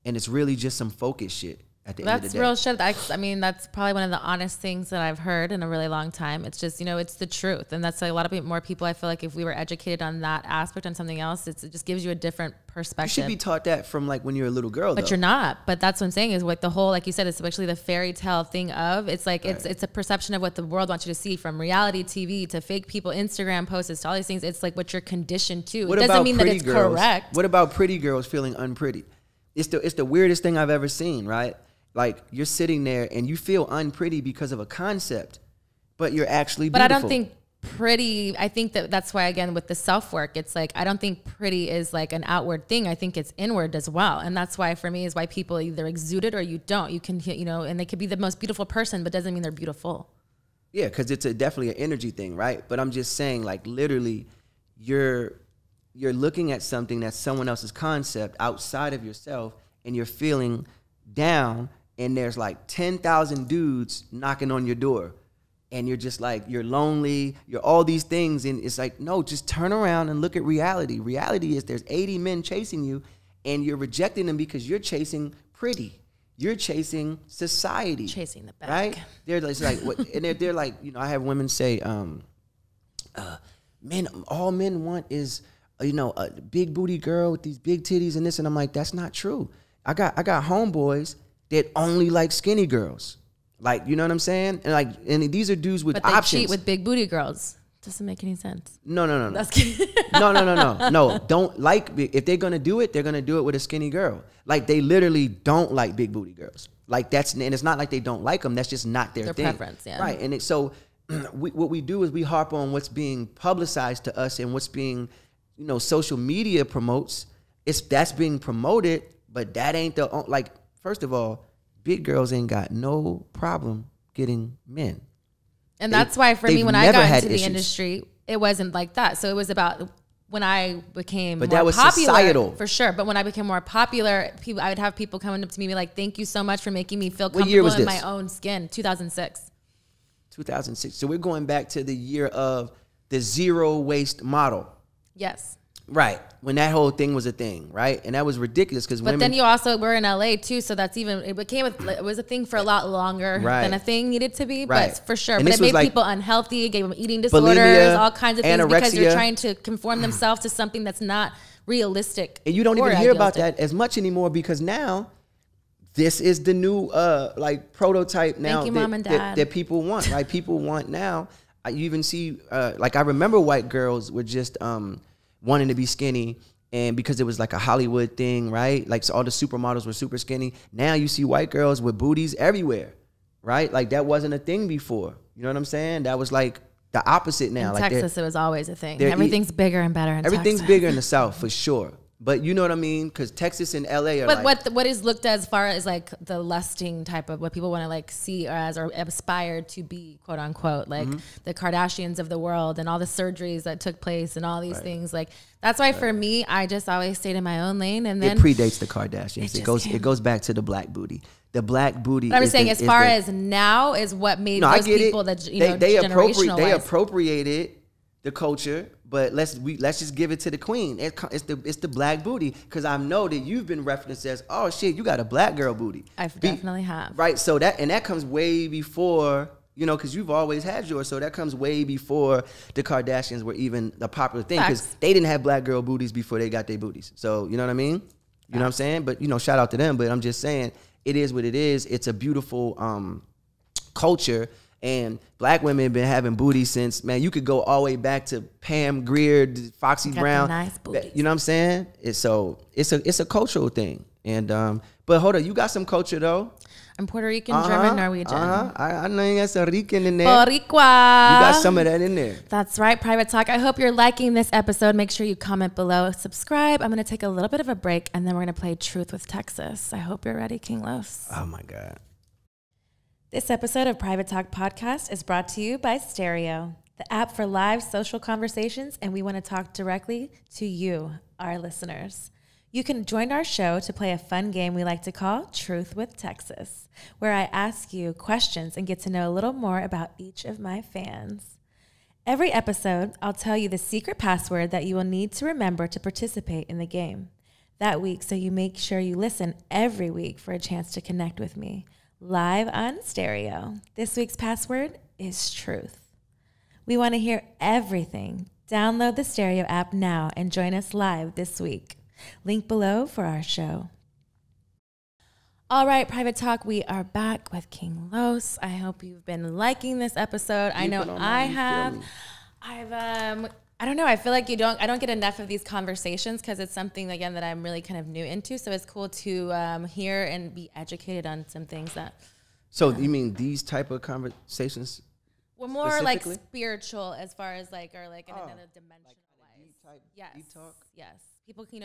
And it's really just some focus shit at the end of the day. That's real shit. I mean, that's probably one of the honest things that I've heard in a really long time. It's just, it's the truth. And that's like a lot of more people, I feel like if we were educated on that aspect, on something else, it just gives you a different perspective. You should be taught that from like when you're a little girl, but you're not. But that's what I'm saying is like the whole, like you said, it's actually the fairy tale thing of, it's like, right. it's a perception of what the world wants you to see, from reality TV to fake people, Instagram posts, to all these things. It's like what you're conditioned to. It doesn't mean that it's correct. What about pretty girls feeling unpretty? It's the weirdest thing I've ever seen, right? Like, you're sitting there and you feel unpretty because of a concept, but you're actually beautiful. But I don't think pretty, I think that's why, again, with the self-work, it's like, I don't think pretty is like an outward thing. I think it's inward as well. And that's why, for me, is why people either exude it or you don't. You can, and they could be the most beautiful person, but doesn't mean they're beautiful. Yeah, because it's definitely an energy thing, right? But I'm just saying, like, literally, you're looking at something that's someone else's concept outside of yourself, and you're feeling down, and there's like 10,000 dudes knocking on your door, and you're just like, you're lonely, you're all these things, and it's like, no, just turn around and look at reality. Reality is there's 80 men chasing you, and you're rejecting them because you're chasing pretty. You're chasing society. Chasing the bag. Right? They're just like, what, and they're like, I have women say, all men want is, a big booty girl with these big titties and this, and I'm like, that's not true. I got homeboys that only like skinny girls. Like, you know what I'm saying? And these are dudes with options. But they cheat with big booty girls. Doesn't make any sense. No. That's no. Don't like, if they're going to do it, they're going to do it with a skinny girl. Like, they literally don't like big booty girls. Like, and it's not like they don't like them. That's just not their thing. Preference, yeah. Right. And so what we do is we harp on what's being publicized to us and what's being, social media promotes. That's being promoted, but that ain't like, first of all, big girls ain't got no problem getting men. And that's why, for me, when I got into the industry, it wasn't like that. So it was about when I became more popular. Societal. For sure. But when I became more popular, I would have people coming up to me and be like, thank you so much for making me feel comfortable in my own skin. 2006. 2006. So we're going back to the year of the zero waste model. Yes. Right. When that whole thing was a thing, right? And that was ridiculous because women... But then you also were in LA too, so that's even... It was a thing for a lot longer than a thing needed to be, but for sure. But it made people unhealthy, it gave them eating disorders, bulimia, all kinds of things, anorexia, because you're trying to conform themselves to something that's not realistic. And you don't even hear about that as much anymore, because now this is the new prototype now. Thank you, Mom and Dad. That people want, right? People want now. You even see, I remember white girls were just... wanting to be skinny, and because it was like a Hollywood thing, right? Like, so all the supermodels were super skinny. Now you see white girls with booties everywhere, right? Like, that wasn't a thing before. You know what I'm saying? That was like the opposite now. In Texas, it was always a thing. Everything's bigger and better in Texas. Everything's bigger in the South, for sure. But you know what I mean? Because Texas and LA are what is looked at as far as like the lusting type of what people want to like see or aspire to be, quote unquote, like the Kardashians of the world and all the surgeries that took place and all these things. Like, that's why for me, I just always stayed in my own lane. And then it predates the Kardashians. It goes back to the black booty. The black booty. But I'm saying, as far as now is what made those people that they appropriated the culture. But let's just give it to the queen. It's the black booty, because I know that you've been referenced as, oh shit, you got a black girl booty. I definitely have. Right. So that comes way before, because you've always had yours. So that comes way before the Kardashians were even a popular thing, because they didn't have black girl booties before they got their booties. So you know what I mean? You know what I'm saying? But shout out to them. But I'm just saying, it is what it is. It's a beautiful culture. And black women have been having booties since, man, you could go all the way back to Pam Grier, Foxy Brown. Nice booties. You know what I'm saying? It's a cultural thing. And but hold on, you got some culture though. I'm Puerto Rican, German, Norwegian. I know you got some Rican in there. Boricua. You got some of that in there. That's right, Private Talk. I hope you're liking this episode. Make sure you comment below, subscribe. I'm going to take a little bit of a break, and then we're going to play Truth with Texas. I hope you're ready, King Los. Oh, my God. This episode of Private Talk Podcast is brought to you by Stereo, the app for live social conversations, and we want to talk directly to you, our listeners. You can join our show to play a fun game we like to call Truth with Texas, where I ask you questions and get to know a little more about each of my fans. Every episode, I'll tell you the secret password that you will need to remember to participate in the game that week, so you make sure you listen every week for a chance to connect with me live on Stereo. This week's password is truth. We want to hear everything. Download the Stereo app now and join us live this week. Link below for our show. All right, Private Talk, we are back with King Los. I hope you've been liking this episode. I know I have. I don't know. I feel like I don't get enough of these conversations because it's something, again, that I'm really kind of new into. So it's cool to hear and be educated on some things that. So you mean these type of conversations? We're more like spiritual as far as like, or like in another dimension. Yes. Deep talk? Yes. People, you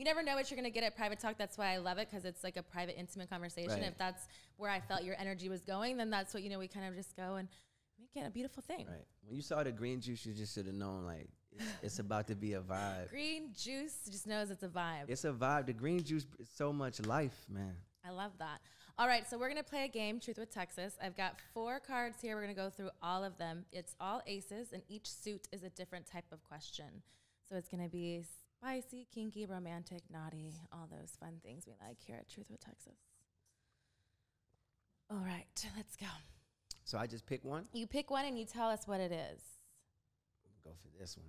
never know what you're going to get at Private Talk. That's why I love it, because it's like a private, intimate conversation. Right. If that's where I felt your energy was going, then that's what, we kind of just go and make it a beautiful thing. Right. When you saw the green juice, you just should have known, like, it's about to be a vibe. Green juice just knows it's a vibe. It's a vibe. The green juice is so much life, man. I love that. All right, so we're going to play a game, Truth with Texas. I've got 4 cards here. We're going to go through all of them. It's all aces, and each suit is a different type of question. So it's going to be spicy, kinky, romantic, naughty, all those fun things we like here at Truth with Texas. All right, let's go. So I just pick one? You pick one and you tell us what it is. Go for this one.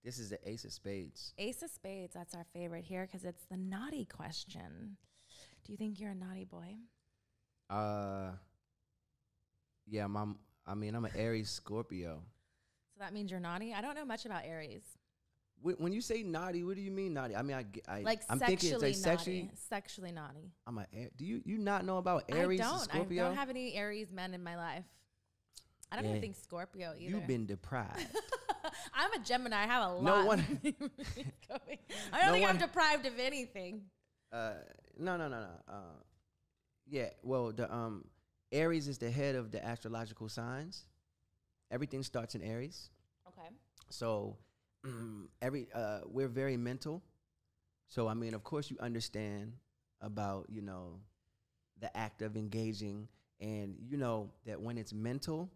This is the Ace of Spades. Ace of Spades, that's our favorite here because it's the naughty question. Do you think you're a naughty boy? Yeah, I'm an Aries Scorpio. So that means you're naughty? I don't know much about Aries. When you say naughty, what do you mean naughty? I mean, I'm thinking it's like naughty. Sexually naughty. Do you not know about Aries? Scorpio? I don't have any Aries men in my life. I don't even think Scorpio either. You've been deprived. I'm a Gemini. I have a lot. I don't think I'm deprived of anything. No. Yeah, well, the Aries is the head of the astrological signs. Everything starts in Aries. Okay. So we're very mental. So I mean, of course, you understand about the act of engaging, and that when it's mental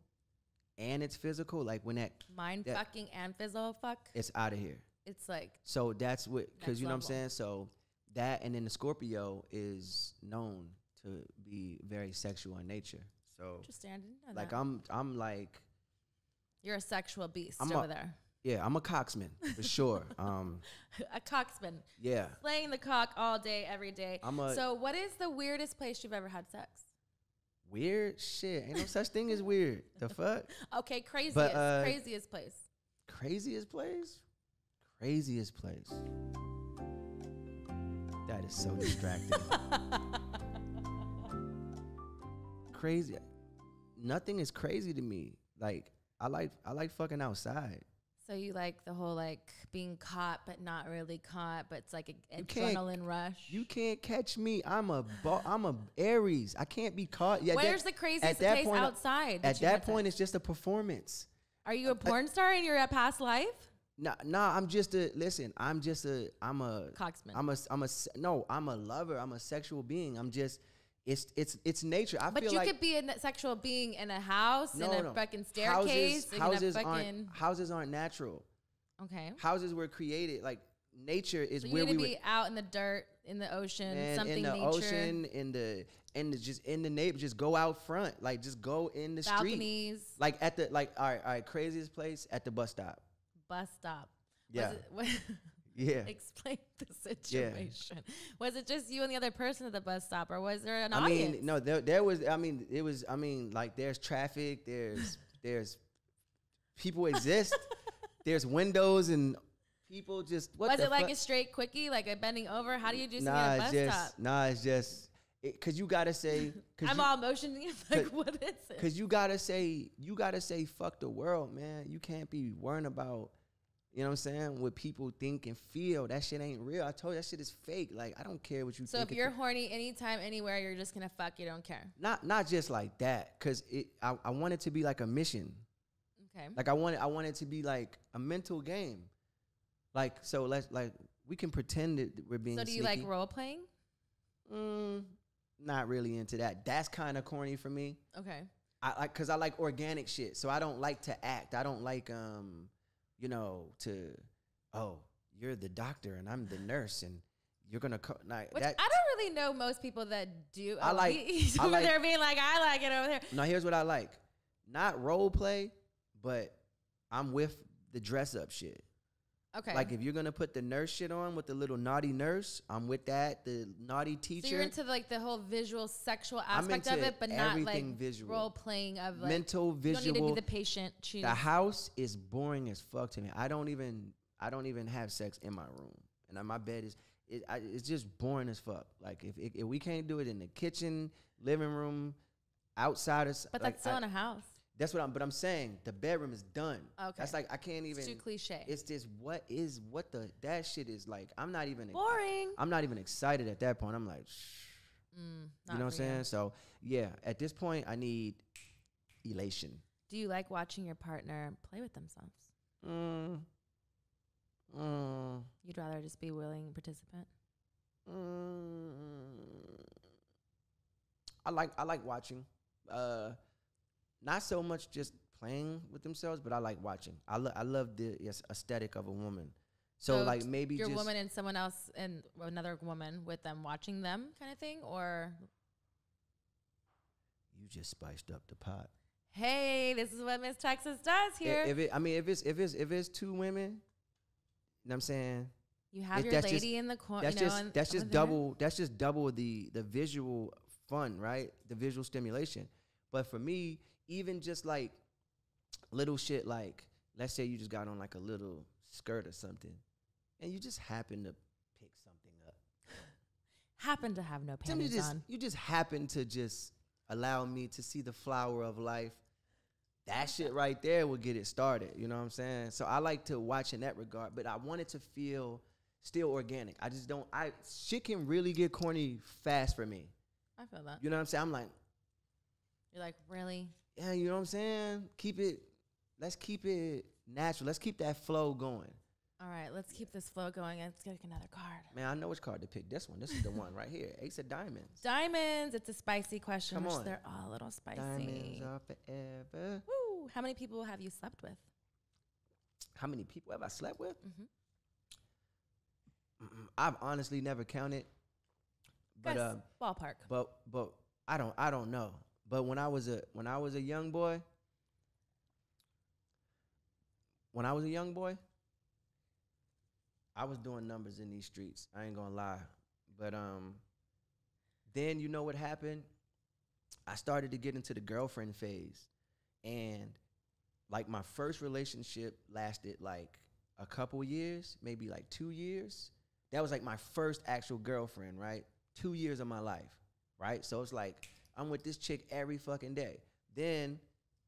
and it's physical, like when fucking and physical fuck, it's out of here. It's like, so that's what, because you know what I'm saying. So that, and then the Scorpio is known to be very sexual in nature. So interesting. I didn't know like that. I'm like, you're a sexual beast over there. Yeah, I'm a cocksman for sure. A cocksman. Yeah. Playing the cock all day, every day. So what is the weirdest place you've ever had sex? Weird shit. Ain't no such thing as weird. The fuck? Okay, craziest place. Craziest place? Craziest place. That is so distracting. Crazy. Nothing is crazy to me. Like I like fucking outside. So you like the whole like being caught but not really caught, but it's like an adrenaline rush. You can't catch me. I'm a Aries. I can't be caught. Yeah. Where's the craziest place outside? At that point, it's just a performance. Are you a porn star in your past life? No. I'm a cocksman. I'm a lover. I'm a sexual being. I'm just. It's nature. But you could be a sexual being in a house, in a fucking staircase. Houses aren't natural. Okay. Houses were created. Like nature is so where we would be out in the dirt, in the ocean, something nature. In the ocean, just in the neighbor. Just go out front. Like just go in the balconies. Street. Like all right. Craziest place at the bus stop. Bus stop. Yeah. Yeah. Explain the situation. Yeah. Was it just you and the other person at the bus stop, or was there an audience? I mean, no, there was. I mean, like there's traffic. There's people exist. There's windows and people just. Was it like a straight quickie, like a bending over? How do you do something at a bus stop? Nah, it's just Because you gotta say, I'm all motioning. Like, what is it? Because you gotta say, fuck the world, man. You can't be worrying about, you know what I'm saying, what people think and feel. That shit ain't real. I told you that shit is fake. Like, I don't care what you think. So if you're horny anytime, anywhere, you're just gonna fuck. You don't care. Not just like that. Because I want it to be like a mission. Okay. Like I want it to be like a mental game. Like, so we can pretend that we're being. So do you sneaky. like role playing? Not really into that. That's kind of corny for me. Okay. Cause I like organic shit. So I don't like to act. I don't like you're the doctor and I'm the nurse and you're gonna like Which that. I don't really know most people that do. I like. He's over there being like, I like it over there. No, here's what I like. Not role play, but I'm with the dress up shit. Okay. Like if you're gonna put the nurse shit on with the little naughty nurse, I'm with that. The naughty teacher. So you're into like the whole visual, sexual aspect of it, but not like visual. role playing of like mental, visual. You don't need to be the patient. Choose. The house is boring as fuck to me. I don't even have sex in my room, and my bed it's just boring as fuck. Like if we can't do it in the kitchen, living room, outside of. But that's still in a house. That's what I'm saying. The bedroom is done. Okay. That's like, I can't even. It's too cliche. It's just, that shit is like, I'm not even. Boring. I'm not even excited at that point. I'm like, you know what I'm saying? So, yeah, at this point, I need elation. Do you like watching your partner play with themselves? You'd rather just be willing participant? I like watching. Not so much just playing with themselves, but I like watching. I love the aesthetic of a woman. So like maybe your just, woman and someone else and another woman with them watching them kind of thing, or you just spiced up the pot. Hey, this is what Miss Texas does here. If it's two women, you know what I'm saying? You have your lady in the corner. That's just double the visual fun, right? The visual stimulation. But for me, even just like little shit, like let's say you just got on like a little skirt or something, and you just happen to pick something up. Happen to have no panties on. You just happen to just allow me to see the flower of life. That shit right there will get it started. You know what I'm saying? So I like to watch in that regard, but I want it to feel still organic. I just don't. Shit can really get corny fast for me. I feel that. You know what I'm saying? I'm like. You're like, really? Yeah, you know what I'm saying? Let's keep it natural. Let's keep that flow going. All right, let's keep this flow going. Let's get another card. Man, I know which card to pick. This one. This is the one right here. Ace of Diamonds. Diamonds. It's a spicy question. Come on. They're all a little spicy. Diamonds are forever. Woo. How many people have you slept with? How many people have I slept with? I've honestly never counted. But Guess, ballpark. But I don't know. But when I was a young boy, I was doing numbers in these streets. I ain't gonna lie. But then you know what happened? I started to get into the girlfriend phase. And like my first relationship lasted like a couple years, maybe like 2 years. That was like my first actual girlfriend, right? 2 years of my life, right? So it's like I'm with this chick every fucking day. Then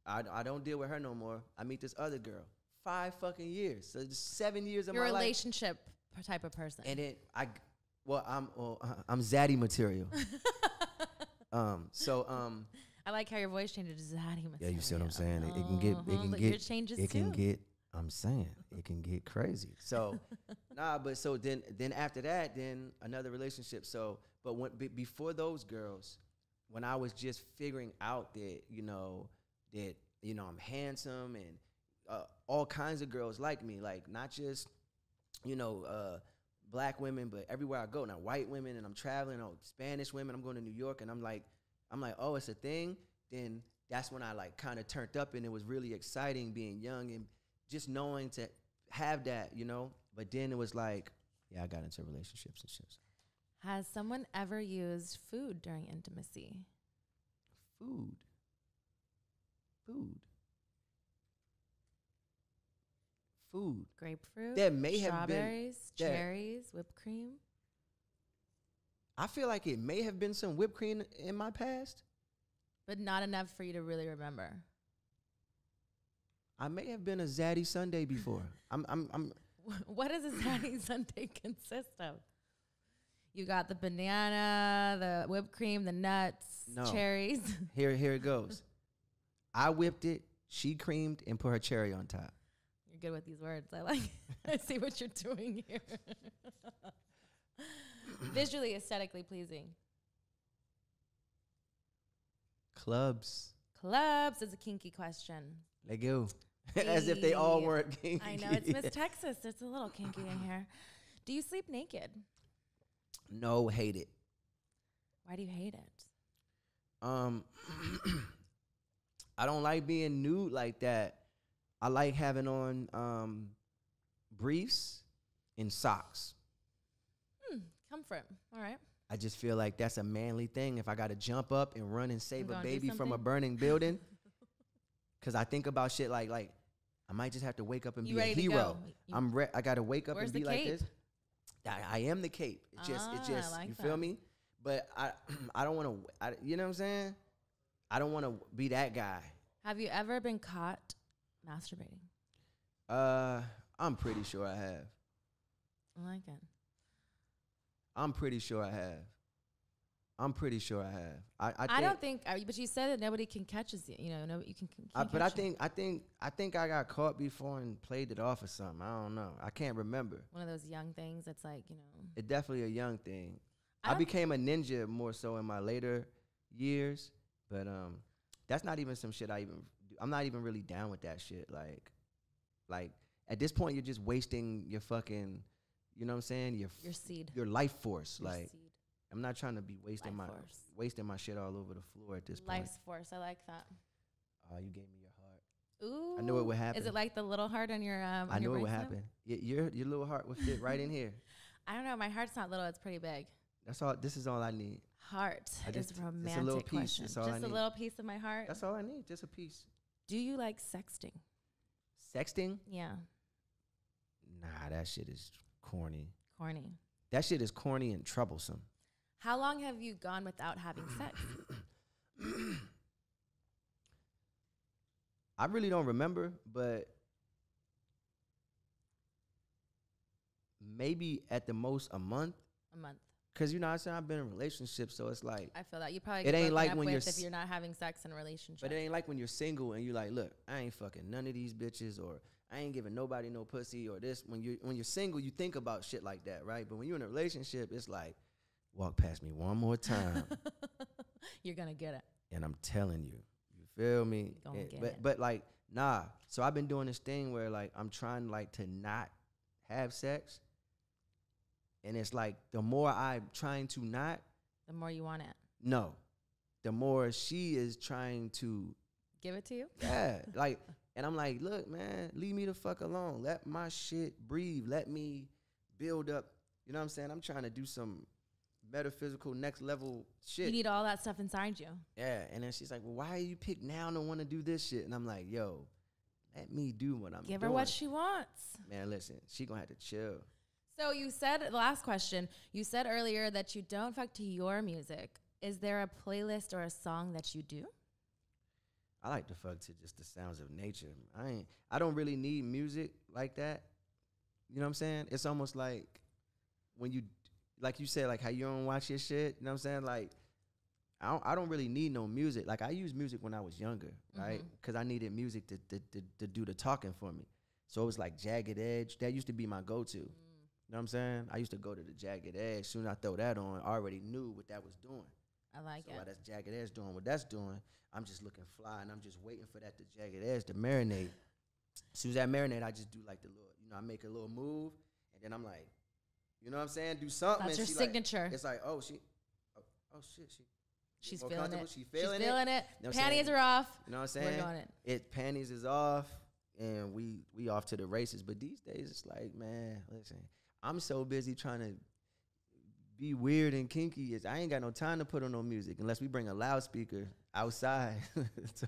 I don't deal with her no more. I meet this other girl. 5 fucking years. So it's 7 years of my life. You're a relationship type of person. And then I'm zaddy material. I like how your voice changes to zaddy material. Yeah, you see what I'm saying? It can get your changes it can too. get I'm saying it can get crazy. So then after that, then another relationship. So before those girls, when I was just figuring out that I'm handsome and all kinds of girls like me, like not just black women, but everywhere I go now, white women, and I'm traveling, Spanish women. I'm going to New York, and I'm like, oh, it's a thing. Then that's when I like kind of turned up, and it was really exciting being young and just knowing to have that, But then it was like, yeah, I got into relationships and shit. Has someone ever used food during intimacy? Food. Grapefruit. There may have been strawberries, cherries, whipped cream. I feel like it may have been some whipped cream in my past. But not enough for you to really remember. I may have been a Zaddy Sunday before. I'm What does a Zaddy Sunday consist of? You got the banana, the whipped cream, the nuts, cherries. Here it goes. I whipped it, she creamed, and put her cherry on top. You're good with these words. I see what you're doing here. Visually, aesthetically pleasing. Clubs. Clubs is a kinky question. Let go. As if they all weren't kinky. I know, it's Miss Texas. It's a little kinky in here. Do you sleep naked? No, hate it. Why do you hate it? I don't like being nude like that. I like having on briefs and socks. Comfort. All right. I just feel like that's a manly thing. If I got to jump up and run and save a baby from a something? burning building, because I think about shit like I might just have to wake up and be a hero. I got to wake up and be like this. I am the cape. It just like you feel me? But I don't want to. You know what I'm saying? I don't want to be that guy. Have you ever been caught masturbating? I'm pretty sure I have. I like it. I'm pretty sure I have. I don't think, but you said that nobody can catch us. You know, no, you can. But I think I got caught before and played it off or something. I don't know. I can't remember. One of those young things that's like, you know. It's definitely a young thing. I became a ninja more so in my later years, but that's not even some shit I'm not even really down with that shit. Like at this point, you're just wasting your fucking. You know what I'm saying? Your seed. Your life force. Your like seed. I'm not trying to be wasting my shit all over the floor at this point. Life's force. I like that. Oh, you gave me your heart. Ooh. I knew it would happen. Is it like the little heart on your I knew it would happen. Your little heart would fit right in here. I don't know. My heart's not little. It's pretty big. That's all. This is all I need. Heart is a romantic just a little piece. question. That's all just I need. A little piece of my heart. That's all I need. Just a piece. Do you like sexting? Sexting? Yeah. Nah, that shit is corny. Corny. That shit is corny and troublesome. How long have you gone without having sex? I really don't remember, but maybe at the most a month. A month. Cause you know what I'm saying, I've been in relationships, so it's like I feel that you probably it ain't like when if you're not having sex in a relationship. But it ain't like when you're single and you're like, look, I ain't fucking none of these bitches, or I ain't giving nobody no pussy, or this. When you're single, you think about shit like that, right? But when you're in a relationship, it's like, walk past me one more time. You're gonna get it. And I'm telling you, you feel me? But like, nah. So I've been doing this thing where like I'm trying like to not have sex. And it's like the more I'm trying to not, the more you want it. No. The more she is trying to give it to you. Yeah. Like, and I'm like, look, man, leave me the fuck alone. Let my shit breathe. Let me build up. You know what I'm saying? I'm trying to do some metaphysical next level shit. You need all that stuff inside you. Yeah. And then she's like, well, why are you picked now to want to do this shit? And I'm like, yo, let me do what I'm doing. Give her what she wants. Man, listen, she gonna have to chill. So you said, the last question, you said earlier that you don't fuck to your music. Is there a playlist or a song that you do? I like to fuck to just the sounds of nature. I don't really need music like that. You know what I'm saying? It's almost like when you, like you said, like how you don't watch your shit. You know what I'm saying? Like, I don't really need no music. Like I used music when I was younger, right? Because I needed music to do the talking for me. So it was like Jagged Edge. That used to be my go-to. You know what I'm saying? I used to go to the Jagged Edge. Soon as I throw that on, I already knew what that was doing. I like it. So while that's Jagged Edge doing what that's doing, I'm just looking fly, and I'm just waiting for that Jagged Edge to marinate. As soon as that marinate, I just do like the little, I make a little move, and then I'm like, you know what I'm saying? Do something. That's your signature. Like, it's like, oh shit, she's feeling it. She's feeling it. You know panties are off. You know what I'm saying? We're doing it. Panties is off, and we off to the races. But these days, it's like, man, listen. I'm so busy trying to be weird and kinky. I ain't got no time to put on no music unless we bring a loudspeaker outside. So,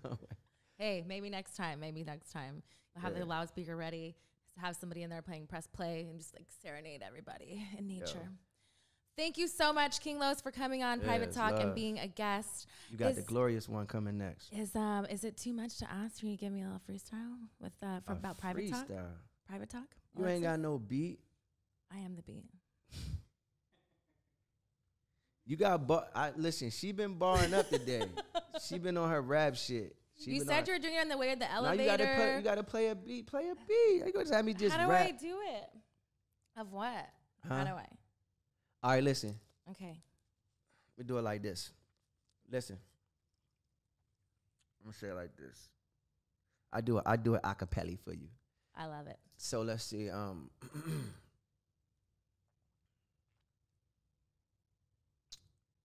hey, maybe next time. We'll have the loudspeaker ready. Have somebody in there playing press play and just like serenade everybody in nature. Thank you so much, King Los, for coming on Private Talk and being a guest. You got the glorious one coming next. Is it too much to ask for you to give me a little freestyle with for about Private Talk? Private Talk? You ain't got no beat. I am the beat. You got listen, she been barring up today. She been on her rap shit. You said you were doing it on the way to the elevator. Now you gotta play a beat. Play a beat. You gonna just have me just How do rap. I do it? Of what? Huh? How do I? All right, listen. Okay. We do it like this. Listen. I'm gonna say it like this. I do it a cappella for you. I love it. So let's see.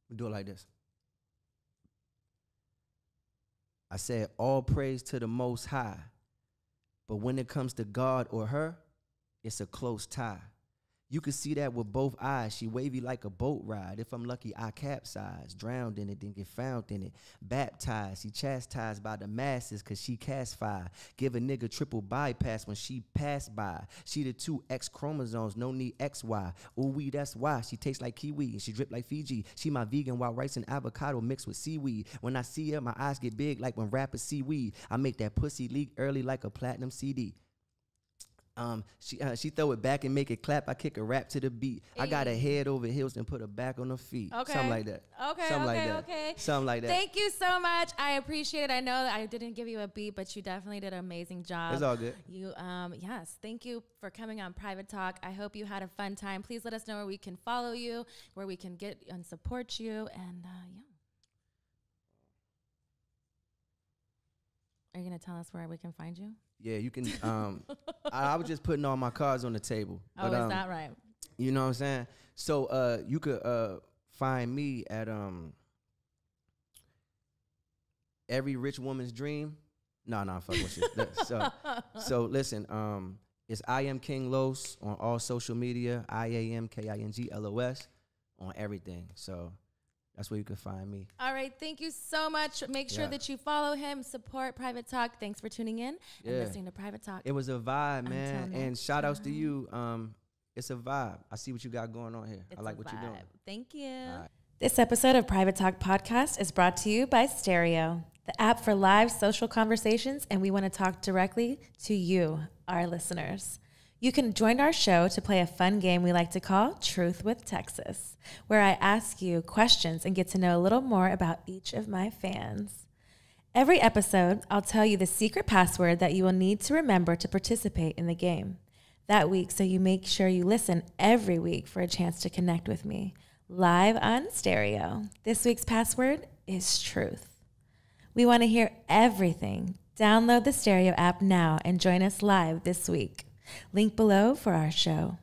We do it like this. I said, all praise to the Most High. But when it comes to God or her, it's a close tie. You can see that with both eyes. She wavy like a boat ride. If I'm lucky, I capsize. Drowned in it, then get found in it. Baptized. She chastised by the masses because she cast fire. Give a nigga triple bypass when she passed by. She the 2 X chromosomes, no need XY. Ooh, wee, that's why. She tastes like kiwi and she drip like Fiji. She my vegan wild rice and avocado mixed with seaweed. When I see her, my eyes get big like when rappers see weed. I make that pussy leak early like a platinum CD. She throw it back and make it clap. I kick a rap to the beat. Hey. I got her head over heels and put her back on her feet. Okay. Something like that. Okay. Something okay. like that. Okay. Something like that. Thank you so much. I appreciate it. I know that I didn't give you a beat, but you definitely did an amazing job. It's all good. You, yes. Thank you for coming on Private Talk. I hope you had a fun time. Please let us know where we can follow you, where we can get and support you, and yeah. Are you gonna tell us where we can find you? Yeah, you can. I was just putting all my cards on the table. Oh, but, is that right? You know what I'm saying? So you could find me at Every Rich Woman's Dream. No, fuck with you. So listen, it's I Am King Los on all social media. IAMKINGLOS on everything. So that's where you can find me. All right. Thank you so much. Make sure that you follow him, support Private Talk. Thanks for tuning in and listening to Private Talk. It was a vibe, man. And shout outs to you. It's a vibe. I see what you got going on here. I like what you're doing. Thank you. Right. This episode of Private Talk Podcast is brought to you by Stereo, the app for live social conversations, and we want to talk directly to you, our listeners. You can join our show to play a fun game we like to call Truth with Texas, where I ask you questions and get to know a little more about each of my fans. Every episode, I'll tell you the secret password that you will need to remember to participate in the game that week, so you make sure you listen every week for a chance to connect with me live on Stereo. This week's password is truth. We want to hear everything. Download the Stereo app now and join us live this week. Link below for our show.